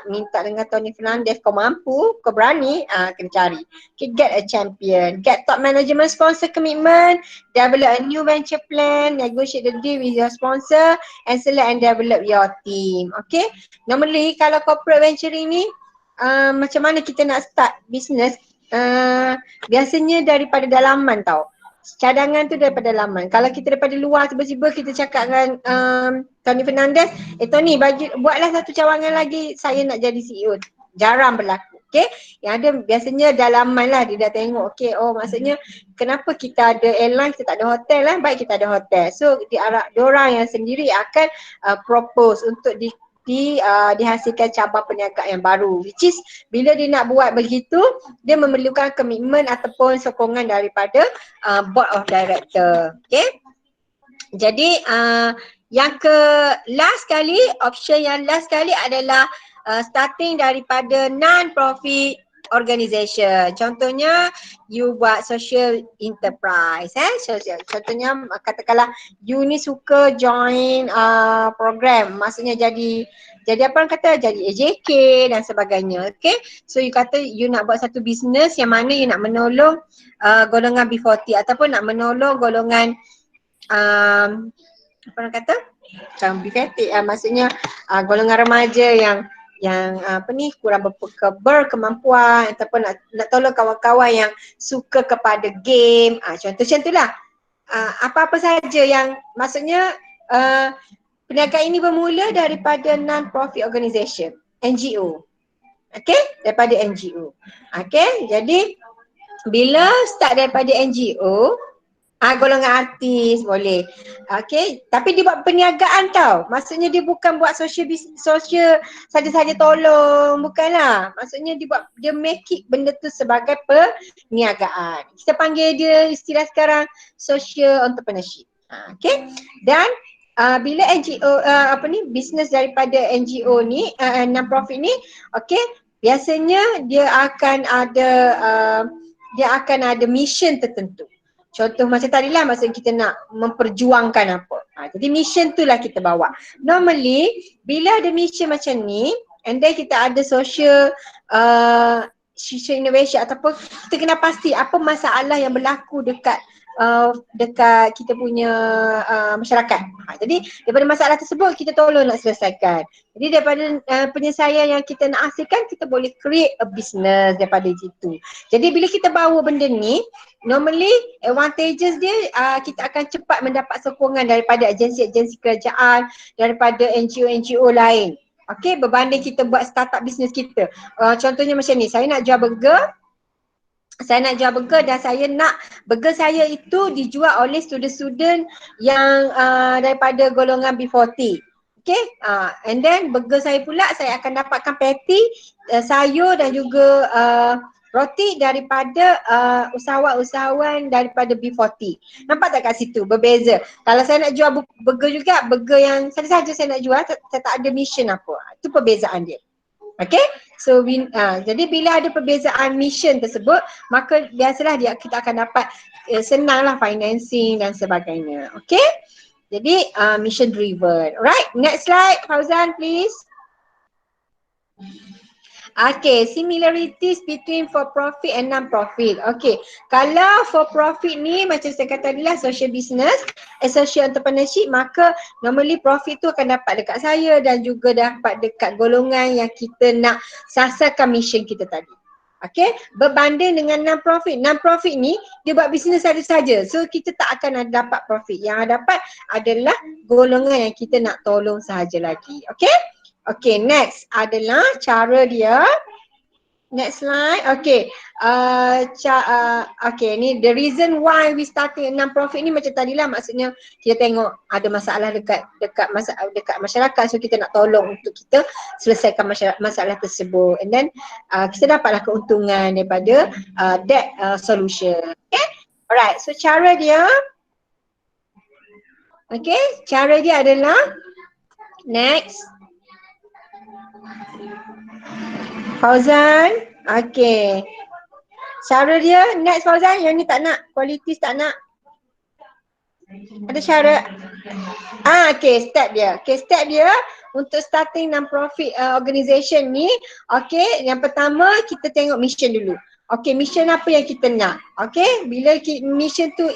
minta dengan Tony Fernandez, kau mampu, kau berani, kena cari. Okay, get a champion, get top management sponsor commitment, develop a new venture plan, negotiate the deal with your sponsor and select and develop your team. Okay, normally kalau corporate venturing ni macam mana kita nak start business, biasanya daripada dalaman tau. Cadangan tu daripada dalaman. Kalau kita daripada luar tiba-tiba kita cakap dengan Tony Fernandez, Tony buatlah satu cawangan lagi, saya nak jadi CEO. Jarang berlaku. Okay, yang ada biasanya dalaman lah, dia dah tengok, okay, oh maksudnya kenapa kita ada airline, kita tak ada hotel lah, baik kita ada hotel. So diorang yang sendiri akan propose untuk dihasilkan cabang perniagaan yang baru, which is bila dia nak buat begitu, dia memerlukan komitmen ataupun sokongan daripada board of director. Okay, jadi yang option yang last kali adalah starting daripada non-profit organization. Contohnya you buat social enterprise, contohnya katakanlah you ni suka join program, maksudnya jadi apa orang kata, jadi AJK dan sebagainya. Okay, so you kata you nak buat satu business yang mana you nak menolong golongan B40 ataupun nak menolong golongan apa orang kata, B40, maksudnya golongan remaja yang kurang berkemampuan ataupun nak tolong kawan-kawan yang suka kepada game, contoh macam itulah. Apa-apa saja yang maksudnya perniagaan ini bermula daripada non-profit organisation. NGO. Okay, daripada NGO. Okay, jadi bila start daripada NGO, golongan artis boleh. Okay, tapi dia buat perniagaan tau. Maksudnya dia bukan buat social saja-saja tolong, bukanlah. Maksudnya dia make it benda tu sebagai perniagaan. Kita panggil dia istilah sekarang social entrepreneurship. Okay, dan bila NGO bisnes daripada NGO ni, non-profit ni, okay, biasanya dia akan ada mission tertentu. Contoh macam tadi lah, maksud kita nak memperjuangkan apa. Jadi mission tu lah kita bawa. Normally, bila ada mission macam ni, and then kita ada social innovation ataupun kita kena pasti apa masalah yang berlaku dekat kita punya masyarakat. Jadi daripada masalah tersebut kita tolong nak selesaikan. Jadi daripada penyelesaian yang kita nak hasilkan, kita boleh create a business daripada situ. Jadi bila kita bawa benda ni, normally advantages dia kita akan cepat mendapat sokongan daripada agensi-agensi kerajaan, daripada NGO-NGO lain. Okay, berbanding kita buat startup business kita. Contohnya macam ni, saya nak jual burger. Dan saya nak burger saya itu dijual oleh student-student yang daripada golongan B40. Okay, and then burger saya pula saya akan dapatkan patty, sayur dan juga roti daripada usahawan-usahawan daripada B40. Nampak tak kat situ berbeza. Kalau saya nak jual burger juga, burger yang saja-saja saya nak jual, saya tak ada mission apa. Itu perbezaan dia. Okay, so jadi bila ada perbezaan mission tersebut, maka biasalah kita akan dapat senanglah financing dan sebagainya. Okay, jadi mission driven. Alright, next slide Fauzan please. Okay, similarities between for profit and non-profit. Okay, kalau for profit ni macam saya kata tadi lah, social business, social entrepreneurship, maka normally profit tu akan dapat dekat saya dan juga dapat dekat golongan yang kita nak sasarkan mission kita tadi. Okay, berbanding dengan non-profit. Non-profit ni dia buat bisnes saja-saja. So kita tak akan dapat profit. Yang dapat adalah golongan yang kita nak tolong sahaja lagi. Okay. Okay, next adalah cara dia. Next slide. Okay. Okay, ni the reason why we starting non-profit ni macam tadi lah, maksudnya kita tengok ada masalah dekat masyarakat, so kita nak tolong untuk kita selesaikan masalah tersebut, and then kita dapatlah keuntungan daripada that solution. Okay. Alright, so cara dia. Okay, cara dia adalah next. Fauzan, okay. Cara dia, next Fauzan, yang ni tak nak, qualities tak nak. Ada cara, okay, step dia. Okay, step dia untuk starting non-profit organisation ni, okay, yang pertama kita tengok mission dulu. Okay, mission apa yang kita nak. Okay, bila mission tu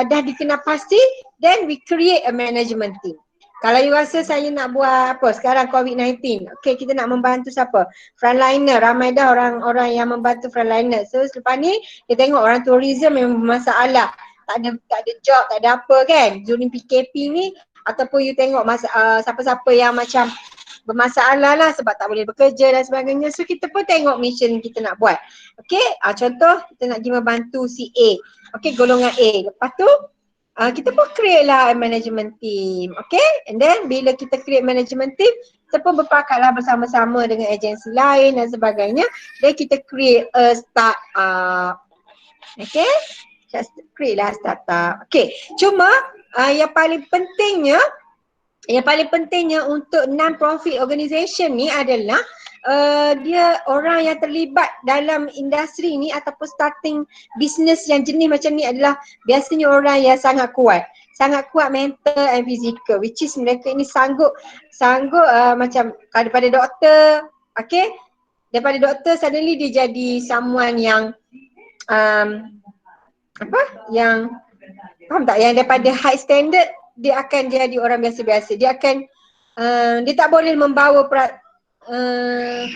dah dikenal pasti, then we create a management team. Kalau you rasa saya nak buat apa sekarang COVID-19, okay, kita nak membantu siapa? Frontliner, ramai dah orang-orang yang membantu frontliner. So selepas ni kita tengok orang tourism memang bermasalah, tak ada job, tak ada apa kan. During PKP ni, ataupun you tengok siapa-siapa yang macam bermasalah lah sebab tak boleh bekerja dan sebagainya. So kita pun tengok mission kita nak buat. Okay, contoh kita nak pergi membantu si A, okay, golongan A. Lepas tu kita pun create lah management team, okay? And then bila kita create management team, kita pun berpakatlah bersama-sama dengan agensi lain dan sebagainya. Dan kita create a startup, okay? Just create lah startup, okay? Cuma yang paling pentingnya untuk non-profit organisation ni adalah dia orang yang terlibat dalam industri ni ataupun starting business yang jenis macam ni adalah biasanya orang yang sangat kuat mental and physical, which is mereka ini sanggup macam daripada doktor, okay, daripada doktor suddenly dia jadi someone yang yang faham tak, yang daripada high standard dia akan jadi orang biasa-biasa. Dia akan dia tak boleh membawa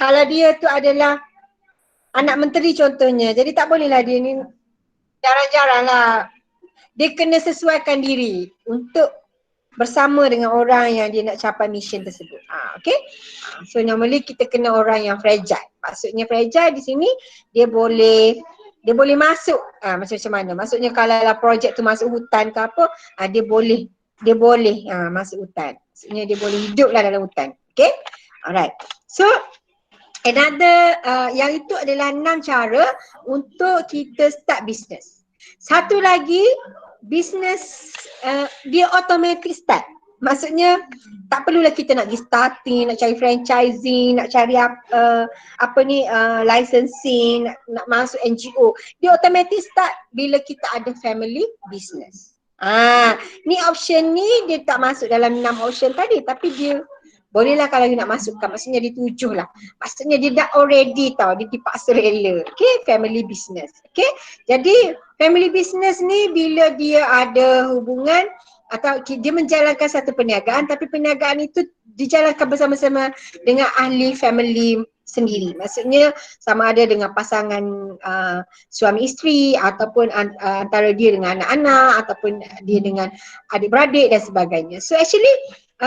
kalau dia tu adalah anak menteri contohnya, jadi tak bolehlah dia ni, jarang-jarang lah. Dia kena sesuaikan diri untuk bersama dengan orang yang dia nak capai mission tersebut. Okay. So normally kita kena orang yang fragile. Maksudnya fragile di sini dia boleh masuk macam mana. Maksudnya kalau lah projek tu masuk hutan ke apa, dia boleh masuk hutan. Maksudnya dia boleh hidup lah dalam hutan. Okay. Alright. So another yang itu adalah 6 cara untuk kita start business. Satu lagi, business dia automatic start. Maksudnya tak perlulah kita nak pergi starting, nak cari franchising, nak cari licensing, nak masuk NGO. Dia automatic start bila kita ada family business. Ni option ni dia tak masuk dalam 6 option tadi, tapi dia bolehlah kalau you nak masukkan, maksudnya dia 7 lah. Maksudnya dia dah already tau, dia dipaksa rela. Okay, family business. Okay, jadi family business ni bila dia ada hubungan atau dia menjalankan satu perniagaan, tapi perniagaan itu dijalankan bersama-sama dengan ahli family sendiri. Maksudnya sama ada dengan pasangan suami isteri ataupun antara dia dengan anak-anak ataupun dia dengan adik-beradik dan sebagainya. So actually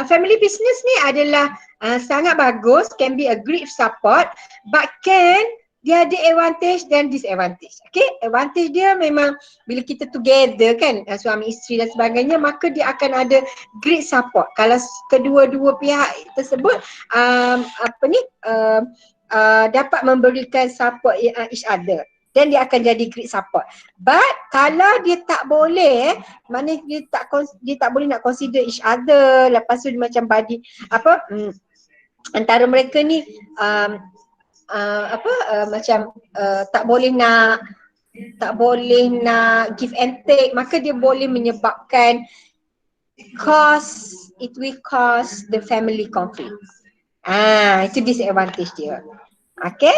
family business ni adalah sangat bagus, can be a great support, but dia ada advantage dan disadvantage. Okay, advantage dia memang bila kita together kan, suami isteri dan sebagainya, maka dia akan ada great support. Kalau kedua-dua pihak tersebut dapat memberikan support each other, then dia akan jadi great support. But kalau dia tak boleh, maknanya dia tak boleh nak consider each other, lepas tu dia macam body antara mereka ni macam tak boleh nak give and take, maka dia boleh menyebabkan it will cause the family conflict. Itu disadvantage dia. Okay,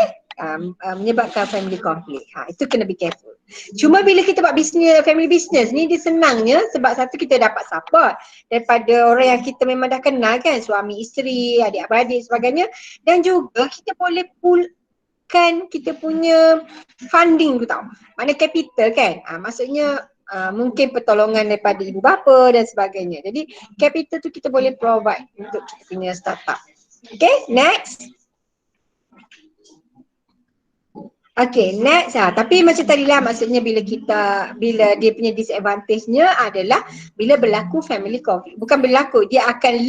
menyebabkan family conflict. Itu kena be careful. Cuma bila kita buat business, family business ni dia senangnya sebab satu kita dapat support daripada orang yang kita memang dah kenal kan, suami isteri, adik-beradik sebagainya, dan juga kita boleh poolkan kita punya funding tu tau. Mana capital kan. Maksudnya mungkin pertolongan daripada ibu bapa dan sebagainya. Jadi capital tu kita boleh provide untuk kita punya startup. Okay, next. Okay, next tapi macam tadi lah, maksudnya bila dia punya disadvantage-nya adalah bila berlaku family conflict. Bukan berlaku, dia akan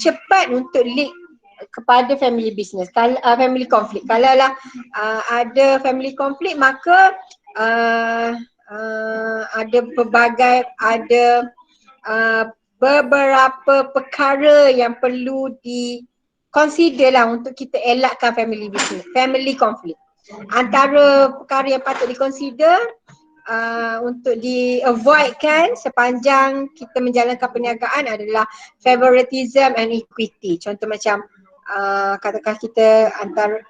cepat untuk lead kepada family business, family conflict. Kalau lah ada family conflict, maka ada beberapa perkara yang perlu consider lah untuk kita elakkan family conflict. Antara perkara yang patut dikonsider untuk di-avoidkan sepanjang kita menjalankan perniagaan adalah favoritism and equity. Contoh macam katakan kita antara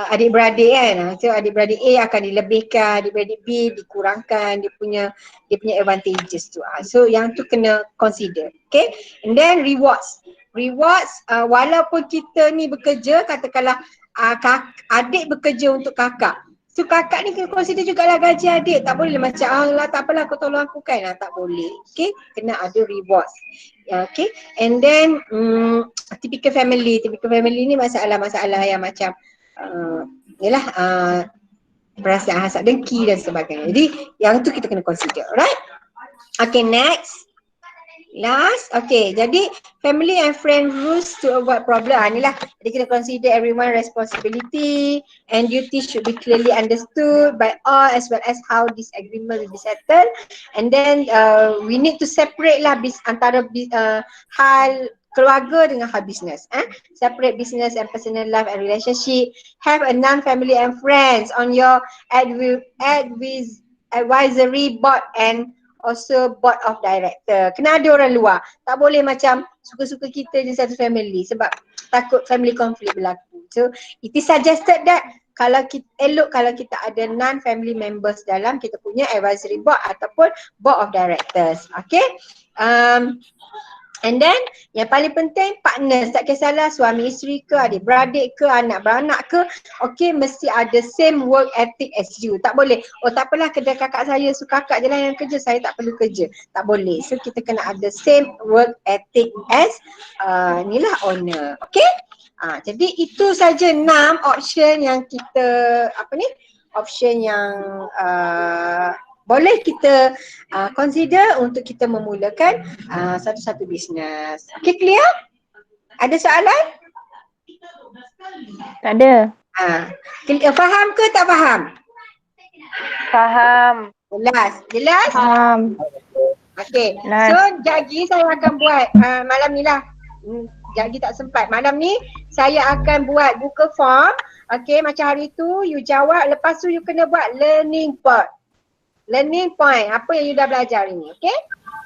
adik-beradik kan, so adik-beradik A akan dilebihkan, adik-beradik B dikurangkan dia punya advantages tu. So yang tu kena consider. Okay, and then rewards walaupun kita ni bekerja, katakanlah adik bekerja untuk kakak, so kakak ni kena consider jugalah gaji adik. Tak boleh macam tak apalah kau tolong aku kan, tak boleh. Okay, kena ada rewards. Okay, and then typical family ni masalah yang macam perasaan hasad dengki dan sebagainya. Jadi yang tu kita kena consider. Alright. Okay, next. Last. Okay, jadi family and friend rules to avoid problem. Inilah, jadi kita consider everyone responsibility and duty should be clearly understood by all, as well as how disagreement will be settled. And then we need to separate lah antara hal keluarga dengan hal business. Separate business and personal life and relationship. Have a non-family and friends on your advisory board and also board of director. Kena ada orang luar. Tak boleh macam suka-suka kita je satu family sebab takut family conflict berlaku. So it is suggested that kalau kita ada non-family members dalam kita punya advisory board ataupun board of directors. Okay. And then yang paling penting partner, tak kisahlah suami isteri ke, adik-beradik ke, anak-beranak ke, okay, mesti ada same work ethic as you. Tak boleh, oh tak apalah kedai kakak saya, so kakak je lah yang kerja, saya tak perlu kerja. Tak boleh. So kita kena ada same work ethic as ni lah owner. Okay? Jadi itu saja 6 option yang kita option yang boleh kita consider untuk kita memulakan satu-satu bisnes. Okay, clear? Ada soalan? Tak ada. Faham ke tak faham? Faham. Jelas? Jelas? Faham. Okay, Nice. so Jagi saya akan buat malam ni lah. Jagi tak sempat. Malam ni saya akan buat buka form. Okay, macam hari tu you jawab, lepas tu you kena buat learning part. Learning point, apa yang you dah belajar ini, okay?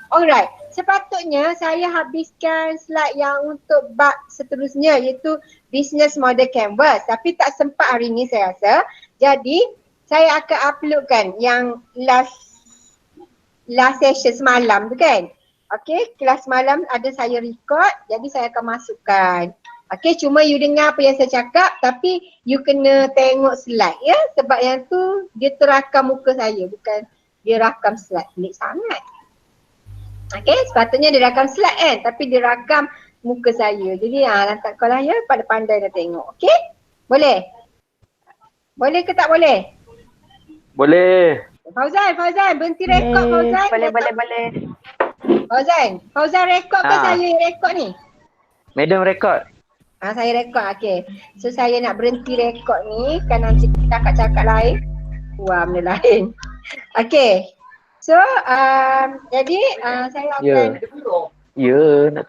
Alright, sepatutnya saya habiskan slide yang untuk bab seterusnya iaitu business model canvas, tapi tak sempat hari ni saya rasa. Jadi, saya akan uploadkan yang last session semalam tu kan. Okay, kelas malam ada saya record, jadi saya akan masukkan. Okay, cuma you dengar apa yang saya cakap tapi you kena tengok slide ya. Sebab yang tu dia terakam muka saya, bukan dia rakam slide. Pelik sangat. Okay, sepatutnya dia rakam slide kan, tapi dia rakam muka saya. Jadi lantak kau lah ya, pada pandai dah tengok. Okay, boleh? Boleh ke tak boleh? Boleh. Fauzan, berhenti rekod Fauzan. Boleh. Fauzan rekod ke saya rekod ni? Madam rekod. Saya rekod, okay. So saya nak berhenti rekod ni kan nanti cakap-cakap lain. Wah, benda lain. Okay. So, jadi saya akan Ya, nak